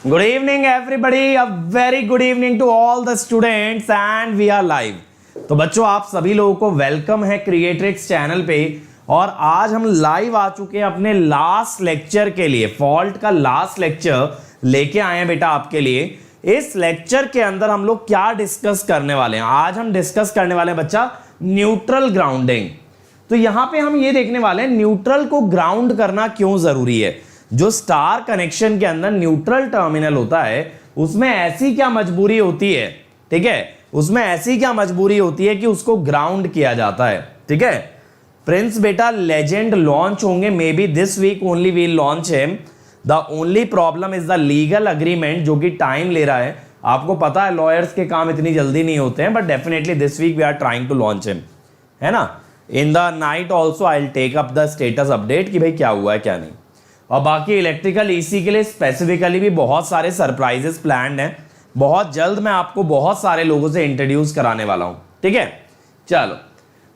Good evening everybody, a very good evening to all the students and we are live। तो बच्चों आप सभी लोगों को वेलकम है क्रिएट्रिक्स चैनल पे और आज हम लाइव आ चुके हैं अपने लास्ट लेक्चर के लिए। फॉल्ट का लास्ट लेक्चर लेके आए हैं बेटा आपके लिए। इस लेक्चर के अंदर हम लोग क्या डिस्कस करने वाले हैं? आज हम डिस्कस करने वाले हैं बच्चा न्यूट्रल ग्राउंडिंग। तो यहां पे हम ये देखने वाले हैं न्यूट्रल को ग्राउंड करना क्यों जरूरी है। जो स्टार कनेक्शन के अंदर न्यूट्रल टर्मिनल होता है उसमें ऐसी क्या मजबूरी होती है, ठीक है, उसमें ऐसी क्या मजबूरी होती है कि उसको ग्राउंड किया जाता है, ठीक है। प्रिंस बेटा लेजेंड लॉन्च होंगे, may be this week only we'll launch him. The only problem is the legal agreement, जो कि टाइम ले रहा है। आपको पता है लॉयर्स के काम इतनी जल्दी नहीं होते हैं, but definitely this week we are trying to launch him, है ना। In the night also I will take up the status update कि भाई क्या हुआ है क्या नहीं। और बाकी इलेक्ट्रिकल ईसी के लिए स्पेसिफिकली भी बहुत सारे सरप्राइजेस प्लान्ड हैं। बहुत जल्द मैं आपको बहुत सारे लोगों से इंट्रोड्यूस कराने वाला हूं, ठीक है। चलो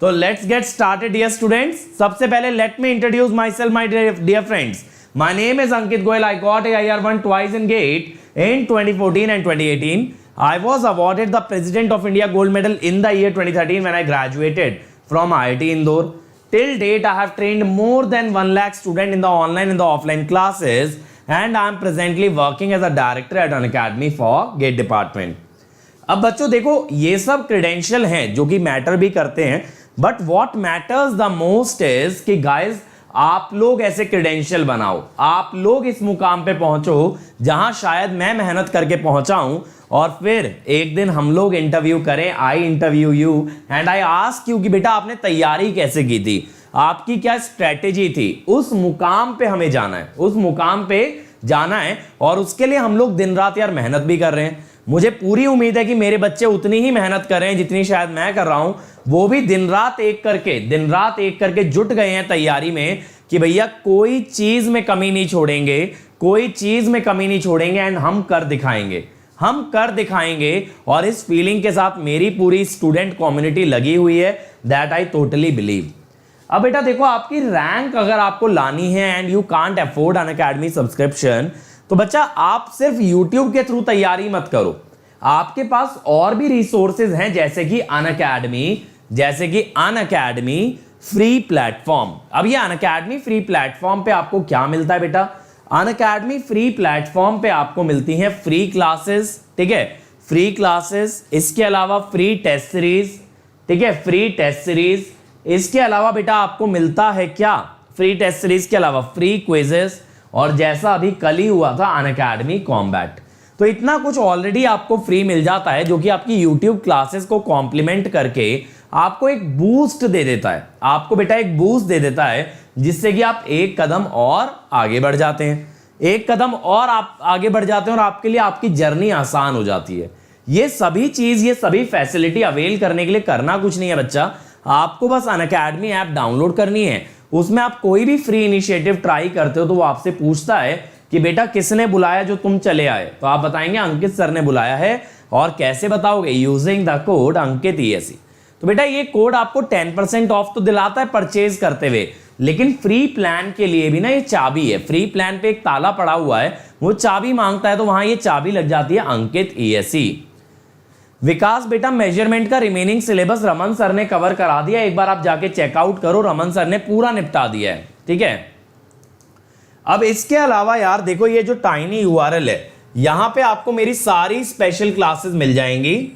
तो let's get started dear students. सबसे पहले let me introduce myself my dear friends. My name is Ankit Goyal. I got AIR1 twice in GATE in 2014 and 2018. I was awarded the President of India Gold Medal in the year 2013 when I graduated from IIT Indore. Till date, I have trained more than 1 lakh students in the online and the offline classes, and I am presently working as a director at an academy for GATE department. अब बच्चों देखो ये सब credential हैं जो कि matter भी करते हैं, but what matters the most is कि गाइस आप लोग ऐसे क्रेडेंशियल बनाओ, आप लोग इस मुकाम पे पहुंचो जहां शायद मैं मेहनत करके पहुंचा हूं और फिर एक दिन हम लोग इंटरव्यू करें। I interview you and I ask you कि बेटा आपने तैयारी कैसे की थी, आपकी क्या स्ट्रेटेजी थी। उस मुकाम पे हमें जाना है, उस मुकाम पे जाना है और उसके लिए हम लोग दिन रात यार मेहनत भी कर रहे हैं। मुझे पूरी उम्मीद है कि मेरे बच्चे उतनी ही मेहनत कर रहे हैं जितनी शायद मैं कर रहा हूं। वो भी दिन रात एक करके जुट गए हैं तैयारी में कि भैया कोई चीज में कमी नहीं छोड़ेंगे, कोई चीज में कमी नहीं छोड़ेंगे एंड हम कर दिखाएंगे। और इस फीलिंग के साथ मेरी पूरी स्टूडेंट कम्युनिटी लगी हुई है, दैट आई टोटली बिलीव। अब बेटा देखो आपकी रैंक अगर आपको लानी है and you can't afford Unacademy subscription, तो बच्चा आप सिर्फ यूट्यूब के थ्रू तैयारी मत करो। आपके पास और भी रिसोर्सेज हैं जैसे कि अनअकैडमी फ्री प्लेटफॉर्म। अब ये अनअकैडमी फ्री प्लेटफॉर्म पे आपको क्या मिलता है बेटा? अनअकैडमी फ्री प्लेटफॉर्म पे आपको मिलती हैं फ्री क्लासेस, ठीक है, फ्री क्लासेस। इसके अलावा फ्री टेस्ट सीरीज, ठीक है, फ्री टेस्ट सीरीज। इसके अलावा बेटा आपको मिलता है क्या? फ्री टेस्ट सीरीज के अलावा फ्री क्विजेस और जैसा अभी कल ही हुआ था अनअकैडमी कॉम्बैट। तो इतना कुछ ऑलरेडी आपको फ्री मिल जाता है जो कि आपकी यूट्यूब क्लासेस को कॉम्प्लीमेंट करके आपको एक बूस्ट दे देता है, आपको बेटा एक बूस्ट दे देता है जिससे कि आप एक कदम और आगे बढ़ जाते हैं, एक कदम और आप आगे बढ़ जाते हैं और आपके लिए आपकी जर्नी आसान हो जाती है। ये सभी चीज, ये सभी फैसिलिटी अवेल करने के लिए करना कुछ नहीं है बच्चा, आपको बस अनअकैडमी ऐप डाउनलोड करनी है। उसमें आप कोई भी फ्री इनिशिएटिव ट्राई करते हो तो वो आपसे पूछता है कि बेटा किसने बुलाया जो तुम चले आए, तो आप बताएंगे अंकित सर ने बुलाया है। और कैसे बताओगे? Using the code Ankit ESE। तो बेटा ये कोड आपको 10% ऑफ तो दिलाता है परचेज करते हुए, लेकिन फ्री प्लान के लिए भी ना ये चाबी है। फ्री प्लान पे एक ताला पड़ा हुआ है, वो चाबी मांगता है तो वहां ये चाबी लग जाती है अंकित ESE। विकास बेटा मेजरमेंट का रिमेनिंग सिलेबस रमन सर ने कवर करा दिया, एक बार आप जाके चेकआउट करो, रमन सर ने पूरा निपटा दिया है, ठीक है। अब इसके अलावा यार देखो ये जो टाइनी URL है, यहां पे आपको मेरी सारी स्पेशल क्लासेस मिल जाएंगी,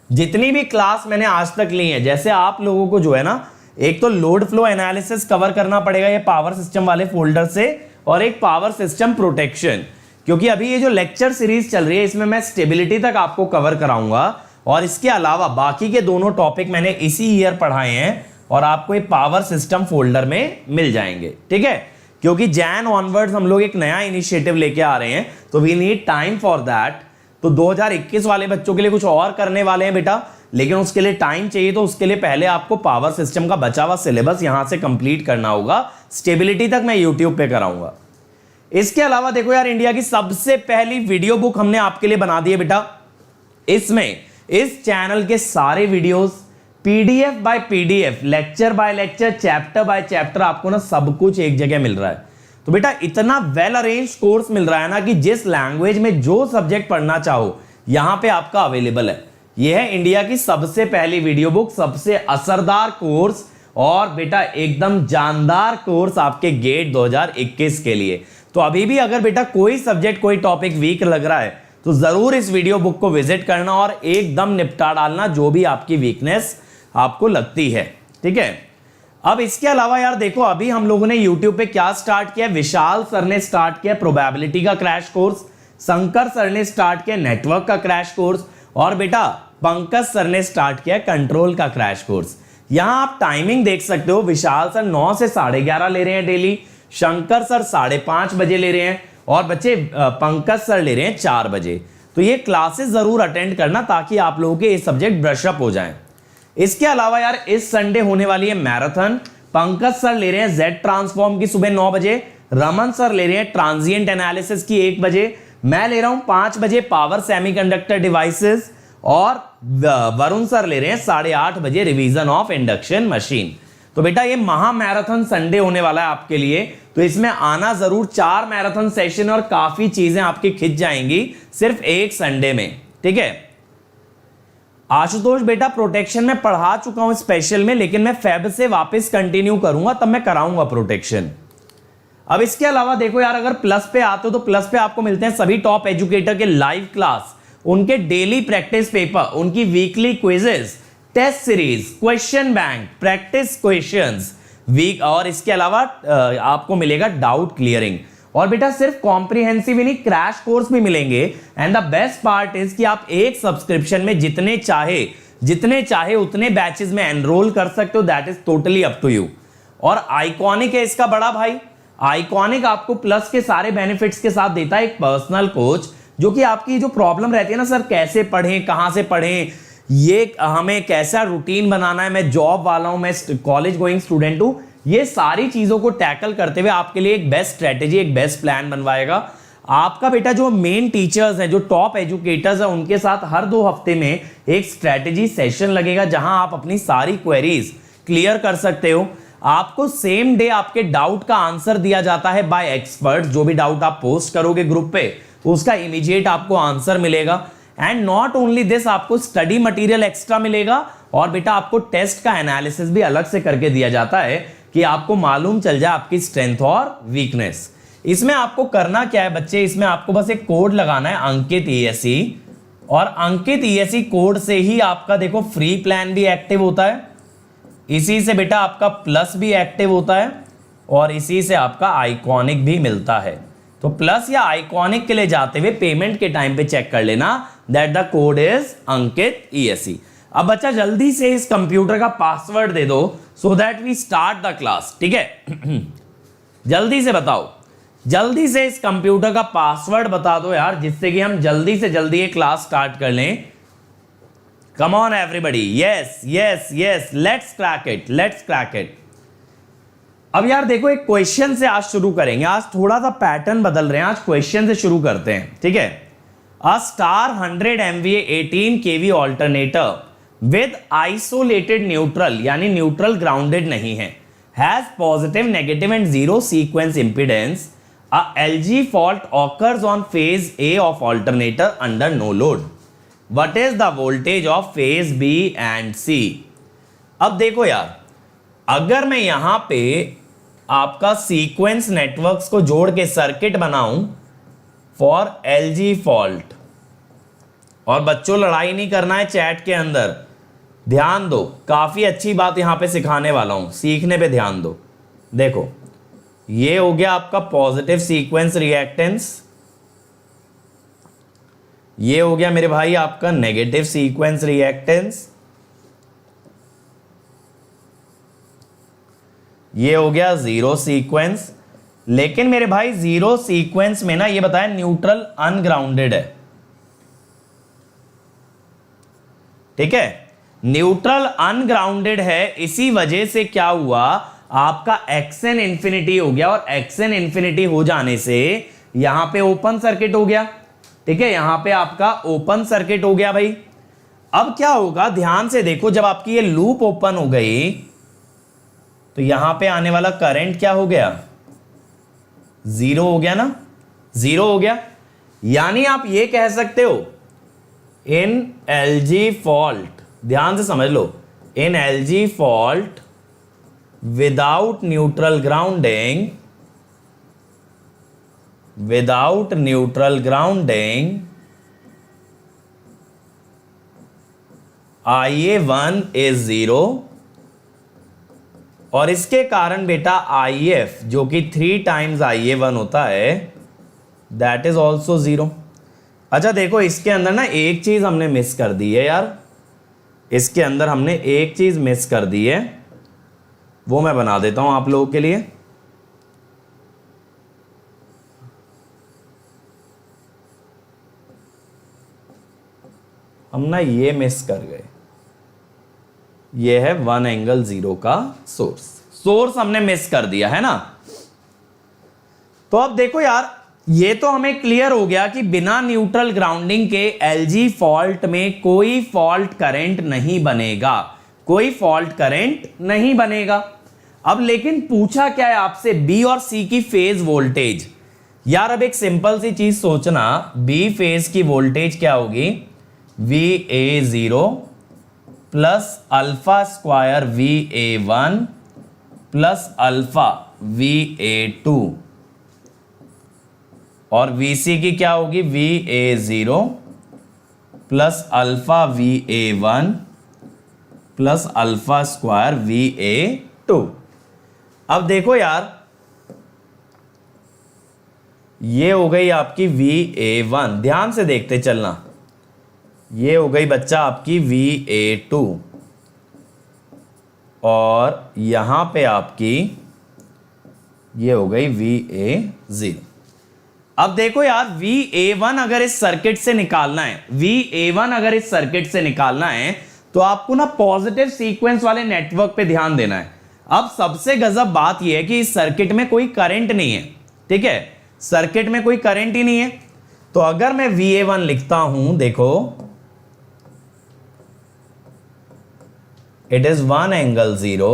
जितनी भी क्लास मैंने आज तक ली है। जैसे आप लोगों को जो है ना, एक तो लोड फ्लो एनालिसिस कवर करना पड़ेगा ये पावर सिस्टम वाले फोल्डर से, और एक पावर सिस्टम प्रोटेक्शन, क्योंकि अभी ये जो लेक्चर सीरीज चल रही है इसमें मैं स्टेबिलिटी तक आपको कवर कराऊंगा। और इसके अलावा बाकी के दोनों टॉपिक मैंने इसी ईयर पढ़ाए हैं और आपको ये पावर सिस्टम फोल्डर में मिल जाएंगे, ठीक है। क्योंकि जैन ऑनवर्ड्स हम लोग एक नया इनिशिएटिव लेके आ रहे हैं, तो we need time for that. तो 2021 वाले बच्चों के लिए कुछ और करने वाले हैं बेटा, लेकिन उसके लिए टाइम चाहिए, तो उसके लिए पहले आपको पावर सिस्टम का बचा हुआ सिलेबस यहां से कंप्लीट करना होगा। स्टेबिलिटी तक मैं यूट्यूब पे कराऊंगा। इसके अलावा देखो यार इंडिया की सबसे पहली वीडियो बुक हमने आपके लिए बना दी है बेटा। इसमें इस चैनल के सारे videos PDF by PDF, lecture by lecture, chapter by chapter, आपको ना सब कुछ एक जगह मिल रहा है। तो बेटा इतना वेल अरेंज कोर्स मिल रहा है ना कि जिस लैंग्वेज में जो सब्जेक्ट पढ़ना चाहो यहां पे आपका अवेलेबल है। यह है इंडिया की सबसे पहली वीडियो बुक, सबसे असरदार कोर्स और बेटा एकदम जानदार कोर्स आपके गेट 2021 के लिए। तो अभी भी अगर बेटा कोई सब्जेक्ट कोई टॉपिक वीक लग रहा है तो जरूर इस वीडियो बुक को विजिट करना और एकदम निपटा डालना जो भी आपकी वीकनेस आपको लगती है, ठीक है। अब इसके अलावा यार देखो अभी हम लोगों ने YouTube पे क्या स्टार्ट किया, विशाल सर ने स्टार्ट किया प्रोबेबिलिटी का क्रैश कोर्स, शंकर सर ने स्टार्ट किया नेटवर्क का क्रैश कोर्स और बेटा पंकज सर ने स्टार्ट किया कंट्रोल का क्रैश कोर्स। यहां आप टाइमिंग देख सकते हो, विशाल सर 9 से 11:30 ले रहे हैं डेली, शंकर सर 5:30 बजे ले रहे हैं और बच्चे पंकज सर ले रहे हैं 4 बजे। तो ये क्लासेस जरूर अटेंड करना ताकि आप लोगों के ये सब्जेक्ट ब्रशअप हो जाएं। इसके अलावा यार इस संडे होने वाली है मैराथन, पंकज सर ले रहे हैं जेड ट्रांसफॉर्म की सुबह 9 बजे, रमन सर ले रहे हैं ट्रांजिएंट एनालिसिस की 1 बजे, मैं ले रहा हूं 5 बजे पावर सेमीकंडक्टर डिवाइसेस और वरुण सर ले रहे हैं 8:30 बजे रिवीजन ऑफ इंडक्शन मशीन। तो बेटा ये महा मैराथन संडे होने वाला है आपके लिए, तो इसमें आना जरूर। 4 मैराथन सेशन और काफी चीजें आपकी खिंच जाएंगी सिर्फ एक संडे में, ठीक है। आशुतोष बेटा प्रोटेक्शन में पढ़ा चुका हूं स्पेशल में, लेकिन मैं फेब से वापस कंटिन्यू करूंगा, तब मैं कराऊंगा प्रोटेक्शन। अब इसके अलावा देखो यार अगर प्लस पे आते हो तो प्लस पे आपको मिलते हैं सभी टॉप एजुकेटर के लाइव क्लास, उनके डेली प्रैक्टिस पेपर, उनकी weekly quizzes, test series, question bank, practice questions week, और इसके अलावा आपको मिलेगा डाउट क्लियरिंग। और बेटा सिर्फ कॉम्प्रिहेंसिव ही नहीं, क्रैश कोर्स भी मिलेंगे। And the best part is कि आप एक सब्सक्रिप्शन में जितने चाहे उतने बैचेस में एनरोल कर सकते हो, that is totally up to you. और आइकॉनिक है इसका बड़ा भाई, आइकॉनिक आपको प्लस के सारे बेनिफिट्स के साथ देता है, एक पर्सनल कोच जो कि आपकी जो प्रॉब्लम रहती है ना सर कैसे पढ़ें, कहां से पढ़ें, ये हमें कैसा रूटीन बनाना है, मैं जॉब वाला हूं, मैं कॉलेज गोइंग स्टूडेंट हूं, ये सारी चीजों को टैकल करते हुए आपके लिए एक बेस्ट स्ट्रेटेजी, एक बेस्ट प्लान बनवाएगा। आपका बेटा जो मेन टीचर्स हैं, जो टॉप एजुकेटर्स हैं, उनके साथ हर 2 हफ्ते में एक स्ट्रेटेजी सेशन लगेगा जहां आप अपनी सारी क्वेरीज क्लियर कर सकते हो। आपको सेम डे आपके डाउट का आंसर दिया जाता है बाय एक्सपर्ट, जो भी डाउट आप पोस्ट करोगे ग्रुप पे उसका इमीडिएट आपको आंसर मिलेगा। एंड नॉट ओनली दिस, आपको स्टडी मटेरियल एक्स्ट्रा मिलेगा और बेटा आपको टेस्ट का एनालिसिस भी अलग से करके दिया जाता है कि आपको मालूम चल जाए आपकी स्ट्रेंथ और वीकनेस। इसमें आपको करना क्या है बच्चे, इसमें आपको बस एक कोड लगाना है अंकित ESE, और अंकित ESE कोड से ही आपका देखो फ्री प्लान भी एक्टिव होता है, इसी से बेटा आपका प्लस भी एक्टिव होता है और इसी से आपका आइकॉनिक भी मिलता है। तो प्लस या आइकॉनिक के लिए जाते हुए पेमेंट के टाइम पे चेक कर लेना that the code is Ankit ESE। अब बच्चा जल्दी से इस कंप्यूटर का पासवर्ड दे दो so that we start the class, ठीक है। जल्दी से बताओ, जल्दी से इस कंप्यूटर का पासवर्ड बता दो यार, जिससे कि हम जल्दी से जल्दी ये क्लास स्टार्ट कर लें। कम on everybody, yes yes yes, let's crack it, let's crack it. अब यार देखो एक क्वेश्चन से आज शुरू करेंगे, आज थोड़ा सा पैटर्न बदल रहे हैं, आज क्वेश्चन से शुरू करते हैं, ठीक है। A star 100 MVA 18 kV alternator with isolated neutral, यानी न्यूट्रल ग्राउंडेड नहीं है, has positive, negative and zero sequence impedance, a LG fault occurs on phase A of alternator under no load, what is the voltage of phase B and C। अब देखो यार अगर मैं यहां पे आपका सीक्वेंस नेटवर्क्स को जोड़ के सर्किट बनाऊं फॉर LG फॉल्ट, और बच्चों लड़ाई नहीं करना है चैट के अंदर, ध्यान दो, काफी अच्छी बात यहां पे सिखाने वाला हूं, सीखने पे ध्यान दो। देखो ये हो गया आपका पॉजिटिव सीक्वेंस रिएक्टेंस, ये हो गया मेरे भाई आपका नेगेटिव सीक्वेंस रिएक्टेंस, ये हो गया जीरो सीक्वेंस। लेकिन मेरे भाई जीरो सीक्वेंस में ना ये बताया न्यूट्रल अनग्राउंडेड है, ठीक है, न्यूट्रल अनग्राउंडेड है। इसी वजह से क्या हुआ, आपका XN इंफिनिटी हो गया, और XN इंफिनिटी हो जाने से यहां पे ओपन सर्किट हो गया, ठीक है, यहां पे आपका ओपन सर्किट हो गया भाई। अब क्या होगा ध्यान से देखो, जब आपकी ये लूप ओपन हो गई तो यहां पे आने वाला करंट क्या हो गया, जीरो हो गया ना, जीरो हो गया। यानी आप ये कह सकते हो इन एलजी फॉल्ट, ध्यान से समझ लो, in LG fault without neutral grounding, without neutral grounding IA1 is zero, और इसके कारण बेटा IF जो कि 3 टाइम्स IA1 होता है दैट इज ऑल्सो जीरो। अच्छा देखो इसके अंदर ना एक चीज हमने मिस कर दी है यार, इसके अंदर हमने एक चीज मिस कर दी है, वो मैं बना देता हूं आप लोगों के लिए। हम ना ये मिस कर गए, ये है 1 एंगल 0 का सोर्स, सोर्स हमने मिस कर दिया है ना। तो अब देखो यार, ये तो हमें क्लियर हो गया कि बिना न्यूट्रल ग्राउंडिंग के एलजी फॉल्ट में कोई फॉल्ट करंट नहीं बनेगा, कोई फॉल्ट करंट नहीं बनेगा। अब लेकिन पूछा क्या है आपसे, बी और सी की फेज वोल्टेज। यार अब एक सिंपल सी चीज सोचना, बी फेज की वोल्टेज क्या होगी, VA0 plus alpha square VA1 plus alpha VA2, और VC की क्या होगी, VA0 plus alpha VA1 plus alpha square VA2। अब देखो यार, ये हो गई आपकी VA1, ध्यान से देखते चलना, ये हो गई बच्चा आपकी VA2, और यहां पे आपकी ये हो गई VA0। अब देखो यार, VA1 अगर इस सर्किट से निकालना है, VA1 अगर इस सर्किट से निकालना है तो आपको ना पॉजिटिव सीक्वेंस वाले नेटवर्क पे ध्यान देना है। अब सबसे गजब बात यह है कि इस सर्किट में कोई करंट नहीं है, ठीक है, सर्किट में कोई करंट ही नहीं है। तो अगर मैं VA1 लिखता हूं, देखो it is 1 angle 0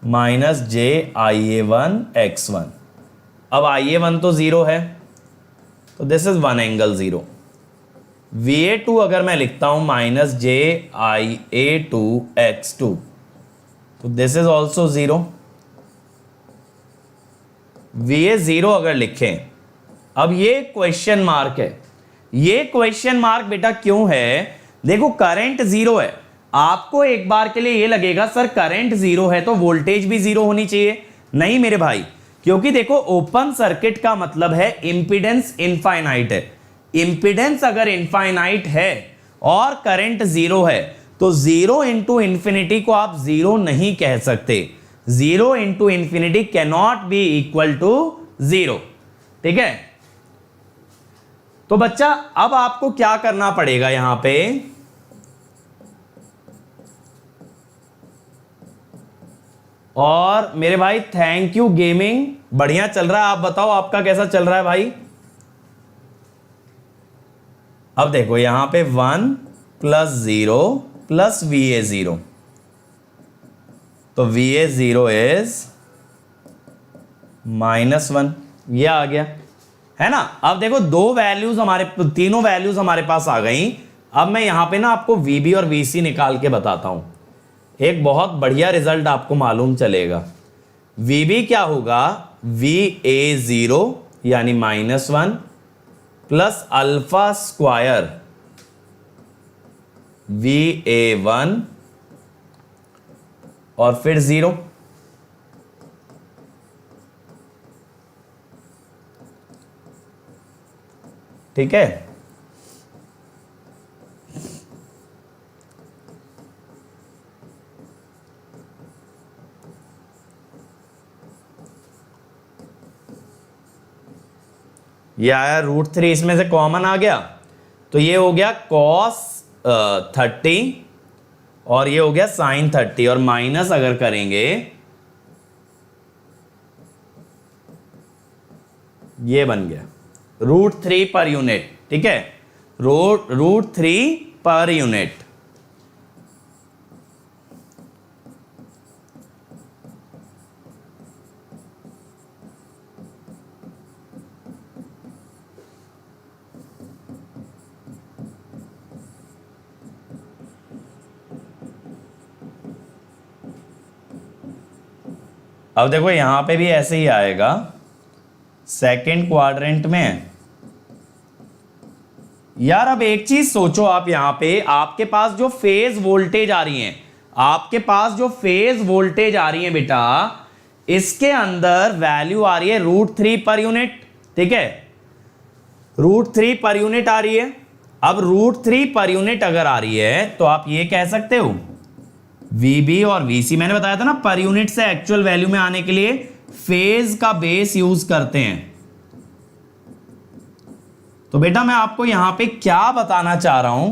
minus j IA1 x1। अब IA1 तो 0 है, तो दिस इज 1 एंगल 0। VA2 अगर मैं लिखता हूं माइनस j IA2 x2, तो दिस इज ऑल्सो 0। VA0 अगर लिखें, अब ये क्वेश्चन मार्क है, ये क्वेश्चन मार्क बेटा क्यों है, देखो करंट 0 है, आपको एक बार के लिए ये लगेगा सर करंट 0 है तो वोल्टेज भी 0 होनी चाहिए। नहीं मेरे भाई, क्योंकि देखो ओपन सर्किट का मतलब है इंपीडेंस इनफाइनाइट है, इंपीडेंस अगर इनफाइनाइट है और करंट 0 है तो 0 इंटू इंफिनिटी को आप 0 नहीं कह सकते, 0 into infinity can not be equal to 0, ठीक है। तो बच्चा अब आपको क्या करना पड़ेगा यहां पे, और मेरे भाई थैंक यू गेमिंग, बढ़िया चल रहा है, आप बताओ आपका कैसा चल रहा है भाई। अब देखो यहां पे 1 प्लस 0 प्लस VA0, तो VA0 इज -1, ये आ गया है ना। अब देखो दो वैल्यूज हमारे, तीनों वैल्यूज हमारे पास आ गई। अब मैं यहां पे ना आपको VB और VC निकाल के बताता हूं, एक बहुत बढ़िया रिजल्ट आपको मालूम चलेगा। VB क्या होगा, VA0 यानी -1 प्लस अल्फा स्क्वायर VA1 और फिर 0, ठीक है। ये आया √3, इसमें से कॉमन आ गया तो ये हो गया cos 30 और ये हो गया sin 30, और माइनस अगर करेंगे ये बन गया √3 पर यूनिट, ठीक है, √3 पर यूनिट। अब देखो यहां पे भी ऐसे ही आएगा, सेकंड क्वाड्रेंट में। यार अब एक चीज सोचो, आप यहां पे आपके पास जो फेज वोल्टेज आ रही है, आपके पास जो फेज वोल्टेज आ रही है बेटा, इसके अंदर वैल्यू आ रही है √3 पर यूनिट। ठीक है, √3 पर यूनिट आ रही है। अब √3 पर यूनिट अगर आ रही है तो आप ये कह सकते हो VB और VC, मैंने बताया था ना पर यूनिट से एक्चुअल वैल्यू में आने के लिए फेज का बेस यूज करते हैं। तो बेटा मैं आपको यहां पे क्या बताना चाह रहा हूं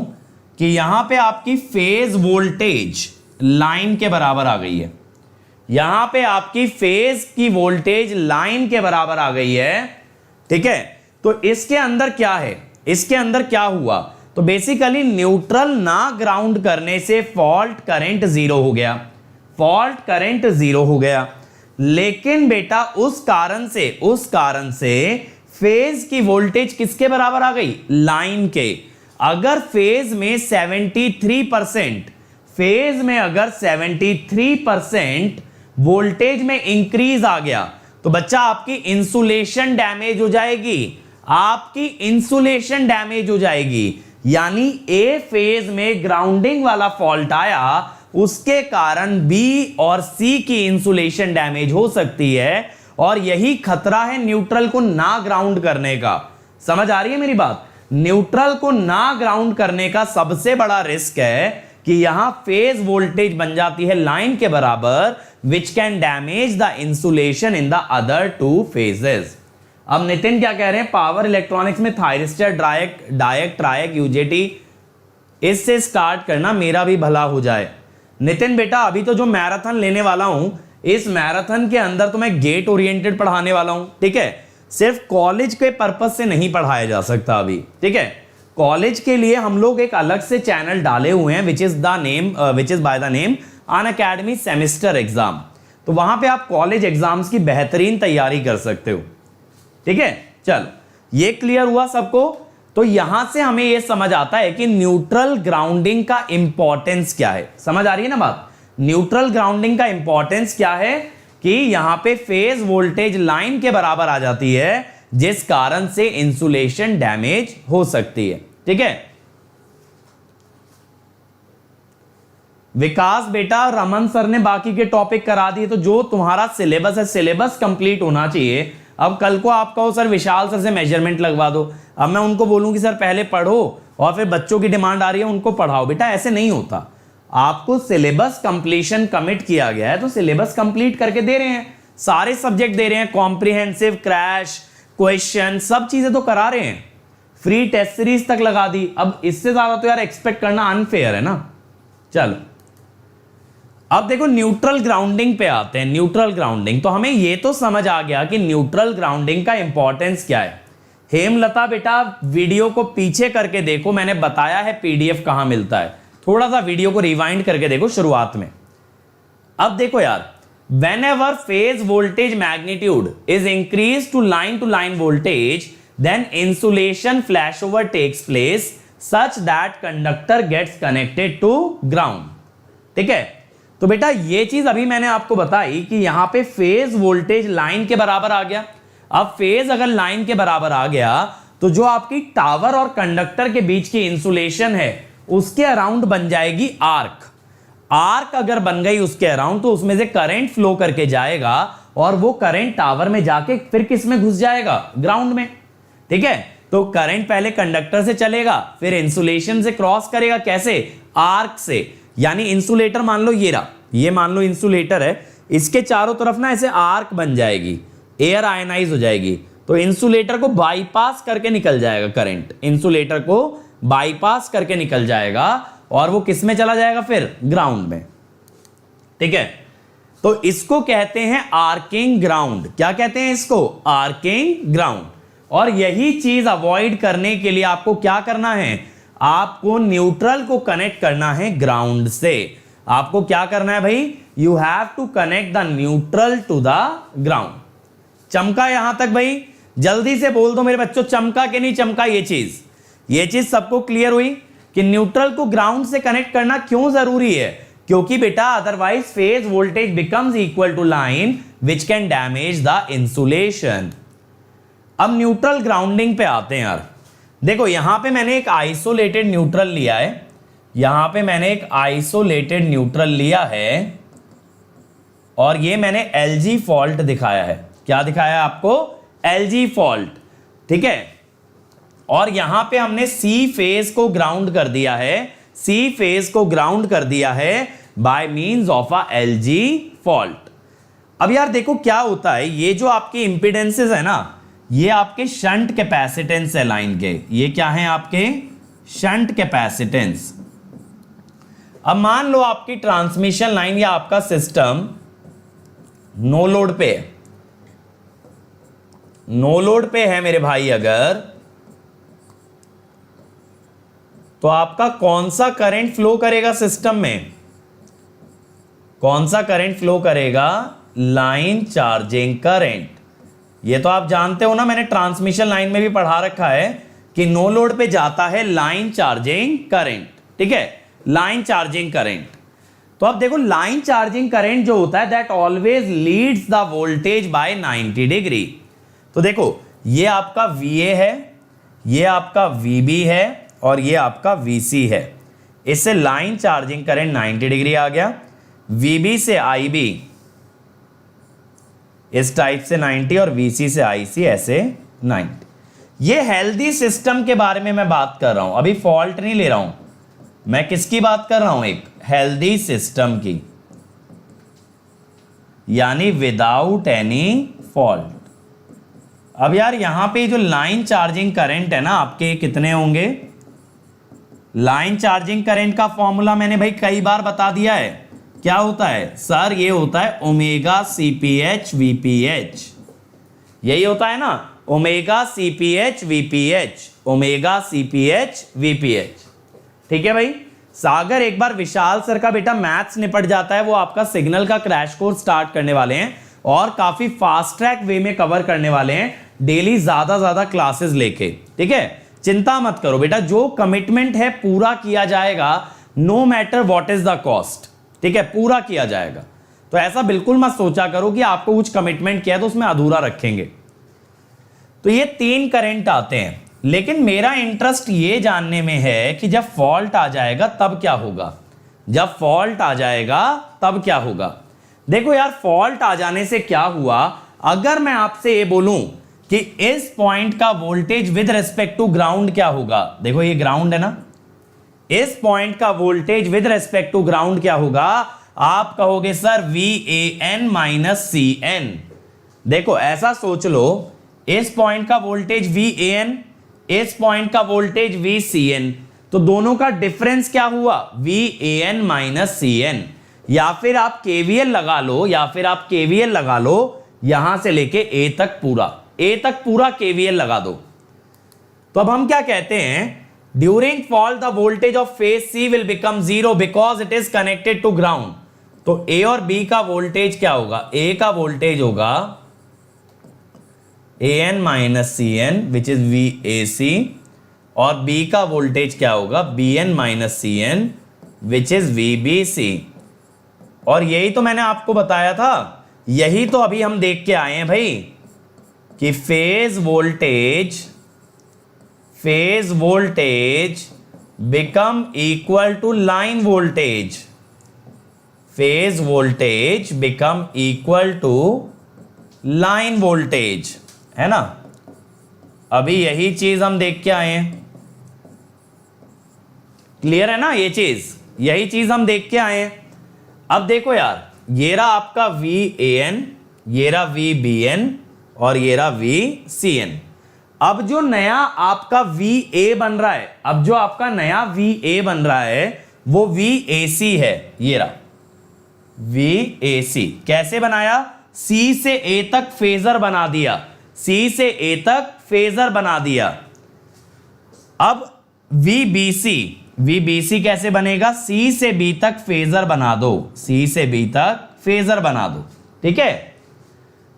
कि यहां पे आपकी फेज वोल्टेज लाइन के बराबर आ गई है। यहां पे आपकी फेज की वोल्टेज लाइन के बराबर आ गई है। ठीक है, तो इसके अंदर क्या है, इसके अंदर क्या हुआ, तो बेसिकली न्यूट्रल ना ग्राउंड करने से फॉल्ट करंट 0 हो गया, फॉल्ट करंट 0 हो गया। लेकिन बेटा उस कारण से फेज की वोल्टेज किसके बराबर आ गई, लाइन के। अगर फेज में 73%, फेज में अगर 73% वोल्टेज में इंक्रीज आ गया तो बच्चा आपकी इंसुलेशन डैमेज हो जाएगी, आपकी इंसुलेशन डैमेज हो जाएगी। यानी ए फेज में ग्राउंडिंग वाला फॉल्ट आया, उसके कारण बी और सी की इंसुलेशन डैमेज हो सकती है, और यही खतरा है न्यूट्रल को ना ग्राउंड करने का। समझ आ रही है मेरी बात? न्यूट्रल को ना ग्राउंड करने का सबसे बड़ा रिस्क है कि यहां फेज वोल्टेज बन जाती है लाइन के बराबर, which can damage the insulation in the other two phases. अब नितिन क्या कह रहे हैं, पावर इलेक्ट्रॉनिक्स में थायरिस्टर, डायक, ट्रायक, यूजेटी, इससे स्टार्ट करना मेरा भी भला हो जाए। नितिन बेटा अभी तो जो मैराथन लेने वाला हूं, इस मैराथन के अंदर तो मैं गेट ओरिएंटेड पढ़ाने वाला हूं। ठीक है, सिर्फ कॉलेज के पर्पज से नहीं पढ़ाया जा सकता अभी। ठीक है, कॉलेज के लिए हम लोग एक अलग से चैनल डाले हुए हैं, which is by the name Unacademy semester exam. तो वहां पे आप कॉलेज एग्जाम्स की बेहतरीन तैयारी कर सकते हो। ठीक है, चल ये क्लियर हुआ सबको। तो यहां से हमें यह समझ आता है कि न्यूट्रल ग्राउंडिंग का इंपॉर्टेंस क्या है। समझ आ रही है ना बात? न्यूट्रल ग्राउंडिंग का इंपॉर्टेंस क्या है कि यहां पे फेज वोल्टेज लाइन के बराबर आ जाती है, जिस कारण से इंसुलेशन डैमेज हो सकती है। ठीक है, विकास बेटा रमन सर ने बाकी के टॉपिक करा दिए, तो जो तुम्हारा सिलेबस है, सिलेबस कंप्लीट होना चाहिए। अब कल को आप कहो सर विशाल सर से मेजरमेंट लगवा दो, अब मैं उनको बोलूं कि सर पहले पढ़ो और फिर बच्चों की डिमांड आ रही है उनको पढ़ाओ। बेटा ऐसे नहीं होता, आपको सिलेबस कंप्लीशन कमिट किया गया है तो सिलेबस कंप्लीट करके दे रहे हैं, सारे सब्जेक्ट दे रहे हैं, कॉम्प्रिहेंसिव, क्रैश, क्वेश्चन, सब चीजें तो करा रहे हैं, फ्री टेस्ट सीरीज तक लगा दी। अब इससे ज्यादा तो यार एक्सपेक्ट करना अनफेयर है ना। चलो अब देखो न्यूट्रल ग्राउंडिंग पे आते हैं। न्यूट्रल ग्राउंडिंग, तो हमें यह तो समझ आ गया कि न्यूट्रल ग्राउंडिंग का इंपॉर्टेंस क्या है। हेमलता बेटा वीडियो को पीछे करके देखो, मैंने बताया है पीडीएफ कहां मिलता है, थोड़ा सा वीडियो को रिवाइंड करके देखो शुरुआत में। अब देखो यार, whenever phase voltage magnitude is increased to line voltage, then insulation flashover takes place such that conductor gets connected to ground। ठीक है, तो बेटा ये चीज अभी मैंने आपको बताई कि यहां पे फेज वोल्टेज लाइन के बराबर आ गया। अब फेज अगर लाइन के बराबर आ गया तो जो आपकी टावर और कंडक्टर के बीच की इंसुलेशन है उसके अराउंड बन जाएगी आर्क। आर्क अगर बन गई उसके अराउंड तो उसमें से करंट फ्लो करके जाएगा और वो करंट टावर में जाके फिर किस में घुस जाएगा, ग्राउंड में। ठीक है, तो करंट पहले कंडक्टर से चलेगा फिर इंसुलेशन से क्रॉस करेगा, कैसे, आर्क से। यानी इंसुलेटर मान लो ये रहा, ये मान लो इंसुलेटर है, इसके चारों तरफ ना ऐसे आर्क बन जाएगी, एयर आयनाइज हो जाएगी, तो इंसुलेटर को बाईपास करके निकल जाएगा करंट, इंसुलेटर को बाईपास करके निकल जाएगा और वो किस में चला जाएगा, फिर ग्राउंड में। ठीक है, तो इसको कहते हैं आर्किंग ग्राउंड। क्या कहते हैं इसको, आर्किंग ग्राउंड। और यही चीज अवॉइड करने के लिए आपको क्या करना है, आपको न्यूट्रल को कनेक्ट करना है ग्राउंड से। आपको क्या करना है भाई, you have to connect the neutral to the ground. चमका यहां तक भाई, जल्दी से बोल दो मेरे बच्चों, चमका कि नहीं चमका ये चीज सबको क्लियर हुई कि न्यूट्रल को ग्राउंड से कनेक्ट करना क्यों जरूरी है, क्योंकि बेटा otherwise phase voltage becomes equal to line which can damage the insulation. अब न्यूट्रल ग्राउंडिंग पे आते हैं यार। देखो यहां पे मैंने एक आइसोलेटेड न्यूट्रल लिया है, यहां पे मैंने एक आइसोलेटेड न्यूट्रल लिया है और ये मैंने एलजी फॉल्ट दिखाया है। क्या दिखाया है आपको? एलजी फॉल्ट, ठीक है। और यहां पे हमने सी फेज को ग्राउंड कर दिया है, सी फेज को ग्राउंड कर दिया है by means of a LG fault. अब यार देखो क्या होता है, ये जो आपके इंपिडेंसेस है ना, ये आपके शंट कैपेसिटेंस है लाइन के, ये क्या है आपके शंट कैपेसिटेंस। अब मान लो आपकी ट्रांसमिशन लाइन या आपका सिस्टम नो लोड पे है, नो लोड पे है मेरे भाई, अगर तो आपका कौन सा करंट फ्लो करेगा सिस्टम में? कौन सा करंट फ्लो करेगा? Line charging current. ये तो आप जानते हो ना, मैंने ट्रांसमिशन लाइन में भी पढ़ा रखा है कि नो लोड पे जाता है लाइन चार्जिंग करंट, ठीक है, लाइन चार्जिंग करंट। तो अब देखो लाइन चार्जिंग करंट जो होता है that always leads the voltage bye 90 degree. तो देखो ये आपका VA है, ये आपका VB है और ये आपका VC है। इससे लाइन चार्जिंग करंट 90 डिग्री आ गया। VB से IB इस टाइप से 90 और VC से IC ऐसे 90। ये हेल्दी सिस्टम के बारे में मैं बात कर रहा हूं, अभी फॉल्ट नहीं ले रहा हूं मैं। किसकी बात कर रहा हूं? एक हेल्दी सिस्टम की, यानी विदाउट एनी फॉल्ट। अब यार यहां पे जो लाइन चार्जिंग करंट है ना आपके, कितने होंगे? लाइन चार्जिंग करंट का फॉर्मूला मैंने भाई कई बार बता दिया है। क्या होता है सर? ये होता है ओमेगा CPH VPH, यही होता है ना, omega CPH VPH, omega CPH VPH, ठीक है भाई। सागर एक बार विशाल सर का बेटा मैथ्स निपट जाता है, वो आपका सिग्नल का क्रैश कोर्स स्टार्ट करने वाले हैं और काफी फास्ट ट्रैक वे में कवर करने वाले हैं, डेली ज्यादा क्लासेस लेके, ठीक है। चिंता मत करो बेटा, जो कमिटमेंट है पूरा किया जाएगा, no matter what is the cost, ठीक है, पूरा किया जाएगा। तो ऐसा बिल्कुल मत सोचा करो कि आपको कुछ कमिटमेंट किया तो उसमें अधूरा रखेंगे। तो ये 3 करंट आते हैं, लेकिन मेरा इंटरेस्ट ये जानने में है कि जब फॉल्ट आ जाएगा तब क्या होगा, जब फॉल्ट आ जाएगा तब क्या होगा। देखो यार फॉल्ट आ जाने से क्या हुआ, अगर मैं आपसे ये बोलूं कि इस पॉइंट का voltage with respect to ground क्या होगा, देखो ये ग्राउंड है ना, इस पॉइंट का voltage with respect to ground क्या होगा? आप कहोगे सर VAN माइनस CN। देखो ऐसा सोच लो, इस पॉइंट का वोल्टेज VAN, इस पॉइंट का वोल्टेज VCN, तो दोनों का डिफरेंस क्या हुआ? VAN minus CN। या फिर आप KVL लगा लो, या फिर आप KVL लगा लो यहां से लेके A तक पूरा KVL लगा दो। तो अब हम क्या कहते हैं? During fault the voltage of phase C will become 0 because it is connected to ground. तो A और B का वोल्टेज क्या होगा? A का वोल्टेज होगा AN minus CN which is VAC, और B का वोल्टेज क्या होगा? BN minus CN which is VBC। और यही तो मैंने आपको बताया था, यही तो अभी हम देख के आए हैं भाई कि phase voltage become equal to line voltage, phase voltage become equal to line voltage, है ना। अभी यही चीज हम देख के आए हैं, क्लियर है ना, ये चीज, यही चीज हम देख के आए हैं। अब देखो यार, ये रहा आपका VAN, ये रहा VBN और ये रहा VCN। अब जो नया आपका VA बन रहा है, अब जो आपका नया VA बन रहा है वो VAC है, ये रहा VAC। कैसे बनाया? C से A तक फेजर बना दिया, C से A तक फेजर बना दिया। अब VBC कैसे बनेगा? C से B तक फेजर बना दो, C से B तक फेजर बना दो, ठीक है।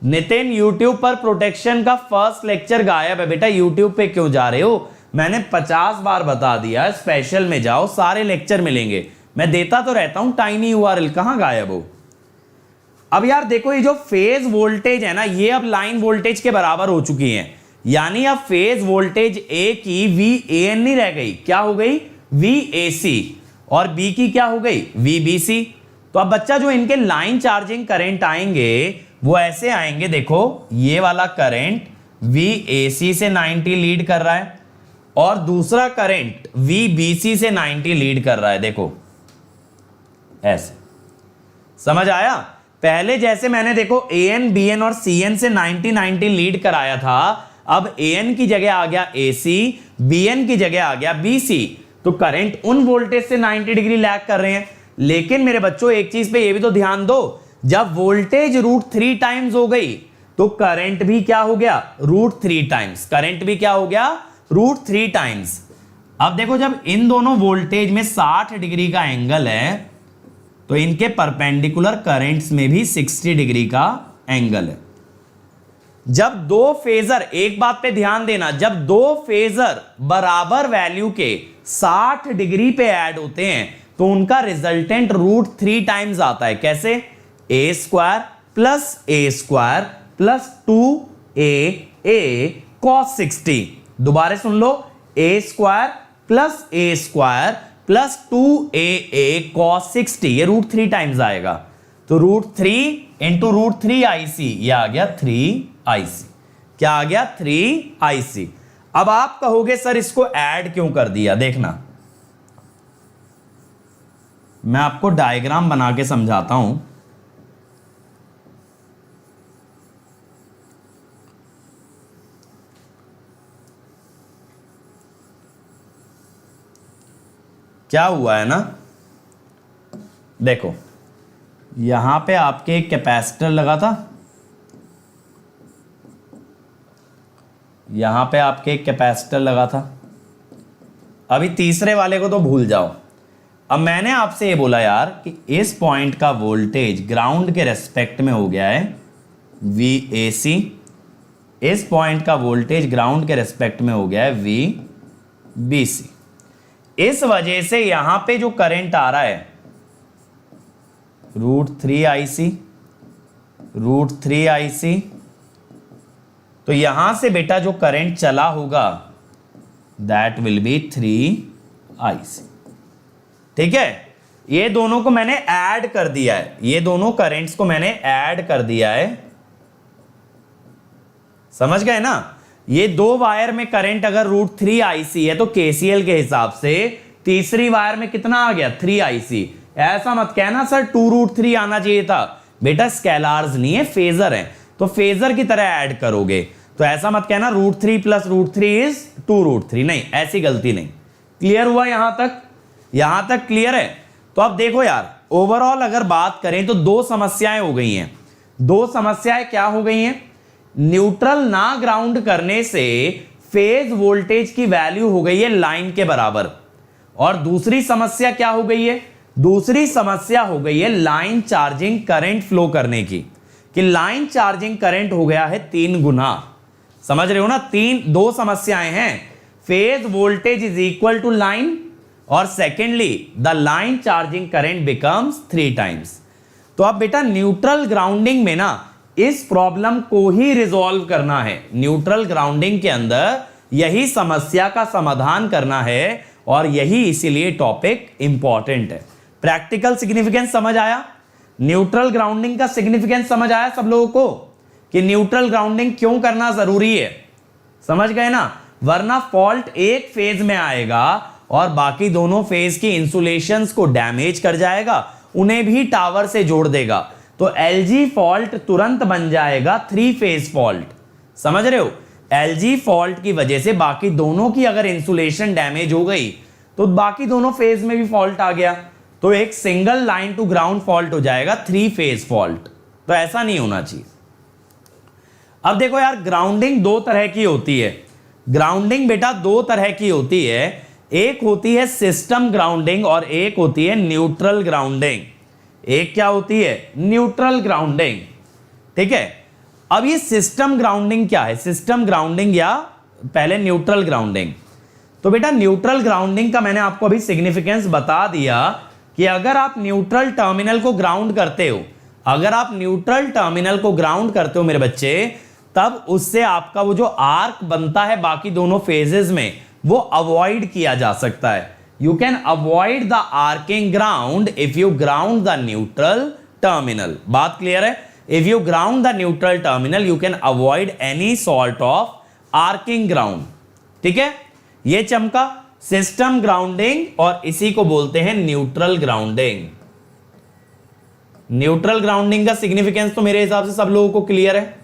नितिन YouTube पर प्रोटेक्शन का फर्स्ट लेक्चर गायब है। बेटा YouTube पे क्यों जा रहे हो? मैंने 50 बार बता दिया, स्पेशल में जाओ, सारे लेक्चर मिलेंगे। मैं देता तो रहता हूं टाइनी यूआरएल, कहां गायब हो। अब यार देखो ये जो फेज वोल्टेज है ना, ये अब लाइन वोल्टेज के बराबर हो चुकी है, यानी अब फेज वोल्टेज ए की VAN नहीं रह गई, क्या हो गई VAC, और बी की क्या हो गई VBC। तो अब बच्चा जो इनके लाइन चार्जिंग करंट आएंगे वो ऐसे आएंगे, देखो ये वाला करंट VAC से 90 लीड कर रहा है और दूसरा करंट VBC से 90 लीड कर रहा है, देखो ऐसे, समझ आया। पहले जैसे मैंने देखो AN BN और CN से 90 लीड कराया था, अब AN की जगह आ गया AC, BN की जगह आ गया BC, तो करंट उन वोल्टेज से 90 डिग्री लैग कर रहे हैं। लेकिन मेरे बच्चों एक चीज पे ये भी तो ध्यान दो, जब वोल्टेज √3 टाइम्स हो गई तो करंट भी क्या हो गया √3 टाइम्स, करंट भी क्या हो गया √3 टाइम्स। अब देखो जब इन दोनों वोल्टेज में 60 डिग्री का एंगल है तो इनके परपेंडिकुलर करंट्स में भी 60 डिग्री का एंगल है। जब दो फेजर, एक बात पे ध्यान देना, जब दो फेजर बराबर वैल्यू के 60 डिग्री पे ऐड होते हैं तो उनका रिजल्टेंट √3 टाइम्स आता है। कैसे? a² + a² + 2a cos 60। दोबारा सुन लो, a² + a² + 2a cos 60, ये √3 टाइम्स आएगा। तो √3 × √3 IC, ये आ गया 3 IC। क्या आ गया 3 IC। अब आप कहोगे सर इसको ऐड क्यों कर दिया, देखना मैं आपको डायग्राम बना के समझाता हूं। क्या हुआ है ना, देखो यहां पे आपके एक कैपेसिटर लगा था, यहां पे आपके एक कैपेसिटर लगा था। अभी तीसरे वाले को तो भूल जाओ। अब मैंने आपसे ये बोला यार कि इस पॉइंट का वोल्टेज ग्राउंड के रेस्पेक्ट में हो गया है VAC, इस पॉइंट का वोल्टेज ग्राउंड के रेस्पेक्ट में हो गया है VBC। इस वजह से यहां पे जो करंट आ रहा है √3 IC, √3 IC, तो यहां से बेटा जो करंट चला होगा दैट विल बी 3 IC। ठीक है, ये दोनों को मैंने ऐड कर दिया है, ये दोनों करंट्स को मैंने ऐड कर दिया है, समझ गए ना। ये दो वायर में करंट अगर √3 IC है तो KCL के हिसाब से तीसरी वायर में कितना आ गया 3 IC। ऐसा मत कहना सर 2√3 आना चाहिए था, बेटा स्केलार्स नहीं है फेजर है, तो फेजर की तरह ऐड करोगे, तो ऐसा मत कहना √3 + √3 इज 2√3, नहीं ऐसी गलती नहीं। क्लियर हुआ यहां तक? यहां तक क्लियर है। तो अब देखो यार ओवरऑल अगर बात करें तो दो समस्याएं हो गई हैं। दो समस्याएं क्या हो गई हैं? न्यूट्रल ना ग्राउंड करने से फेज वोल्टेज की वैल्यू हो गई है लाइन के बराबर, और दूसरी समस्या क्या हो गई है? दूसरी समस्या हो गई है लाइन चार्जिंग करंट फ्लो करने की, कि लाइन चार्जिंग करंट हो गया है 3 गुना। समझ रहे हो ना, दो समस्याएं हैं, phase voltage is equal to line, और secondly the line charging current becomes 3 times. तो अब बेटा न्यूट्रल ग्राउंडिंग में ना इस प्रॉब्लम को ही रिजॉल्व करना है, न्यूट्रल ग्राउंडिंग के अंदर यही समस्या का समाधान करना है, और यही इसीलिए टॉपिक इंपॉर्टेंट है। प्रैक्टिकल सिग्निफिकेंस समझ आया? न्यूट्रल ग्राउंडिंग का सिग्निफिकेंस समझ आया सब लोगों को कि न्यूट्रल ग्राउंडिंग क्यों करना जरूरी है? समझ गए ना, वरना फॉल्ट एक फेज में आएगा और बाकी दोनों फेज की इंसुलेशंस को डैमेज कर जाएगा, उन्हें भी टावर से जोड़ देगा, तो LG फॉल्ट तुरंत बन जाएगा 3 फेज फॉल्ट। समझ रहे हो, LG फॉल्ट की वजह से बाकी दोनों की अगर इंसुलेशन डैमेज हो गई तो बाकी दोनों फेज में भी फॉल्ट आ गया, तो एक single line to ground fault हो जाएगा 3 फेज फॉल्ट। तो ऐसा नहीं होना चाहिए। अब देखो यार ग्राउंडिंग दो तरह की होती है, ग्राउंडिंग बेटा दो तरह की होती है, एक होती है सिस्टम ग्राउंडिंग और एक होती है न्यूट्रल ग्राउंडिंग। एक क्या होती है? Neutral grounding. ठीक है, अब ये सिस्टम ग्राउंडिंग क्या है? सिस्टम ग्राउंडिंग या पहले न्यूट्रल ग्राउंडिंग। तो बेटा न्यूट्रल ग्राउंडिंग का मैंने आपको अभी सिग्निफिकेंस बता दिया कि अगर आप न्यूट्रल टर्मिनल को ग्राउंड करते हो, अगर आप न्यूट्रल टर्मिनल को ग्राउंड करते हो मेरे बच्चे, तब उससे आपका वो जो आर्क बनता है बाकी दोनों फेजेस में, वो अवॉइड किया जा सकता है। You can avoid the arcing ground if you ground the neutral terminal. बात क्लियर है? If you ground the neutral terminal you can avoid any sort of arcing ground. ठीक है, ये चमका सिस्टम ग्राउंडिंग, और इसी को बोलते हैं न्यूट्रल ग्राउंडिंग। न्यूट्रल ग्राउंडिंग का सिग्निफिकेंस तो मेरे हिसाब से सब लोगों को क्लियर है।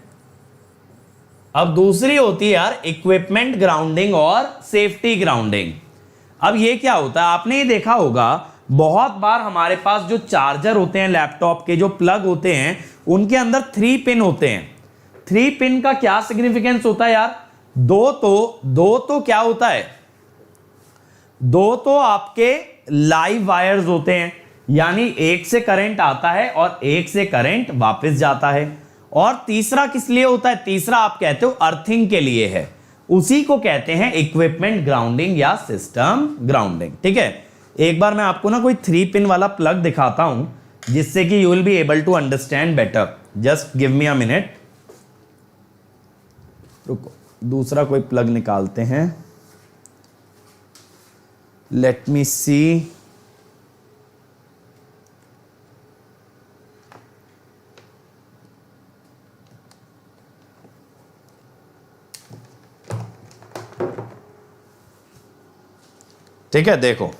अब दूसरी होती है यार इक्विपमेंट ग्राउंडिंग और सेफ्टी ग्राउंडिंग। अब ये क्या होता है, आपने ये देखा होगा बहुत बार हमारे पास जो चार्जर होते हैं लैपटॉप के, जो प्लग होते हैं, उनके अंदर 3 पिन होते हैं। 3 पिन का क्या सिग्निफिकेंस होता है यार? दो तो क्या होता है, 2 तो आपके लाइव वायर्स होते हैं, यानी एक से करंट आता है और एक से करंट वापस जाता है। और तीसरा किस लिए होता है? तीसरा आप कहते हो अर्थिंग के लिए है, उसी को कहते हैं इक्विपमेंट ग्राउंडिंग या सिस्टम ग्राउंडिंग। ठीक है, एक बार मैं आपको ना कोई 3 पिन वाला प्लग दिखाता हूं जिससे कि you will be able to understand better. Just give me a minute, रुको दूसरा कोई प्लग निकालते हैं। Let me see. ठीक है, देखो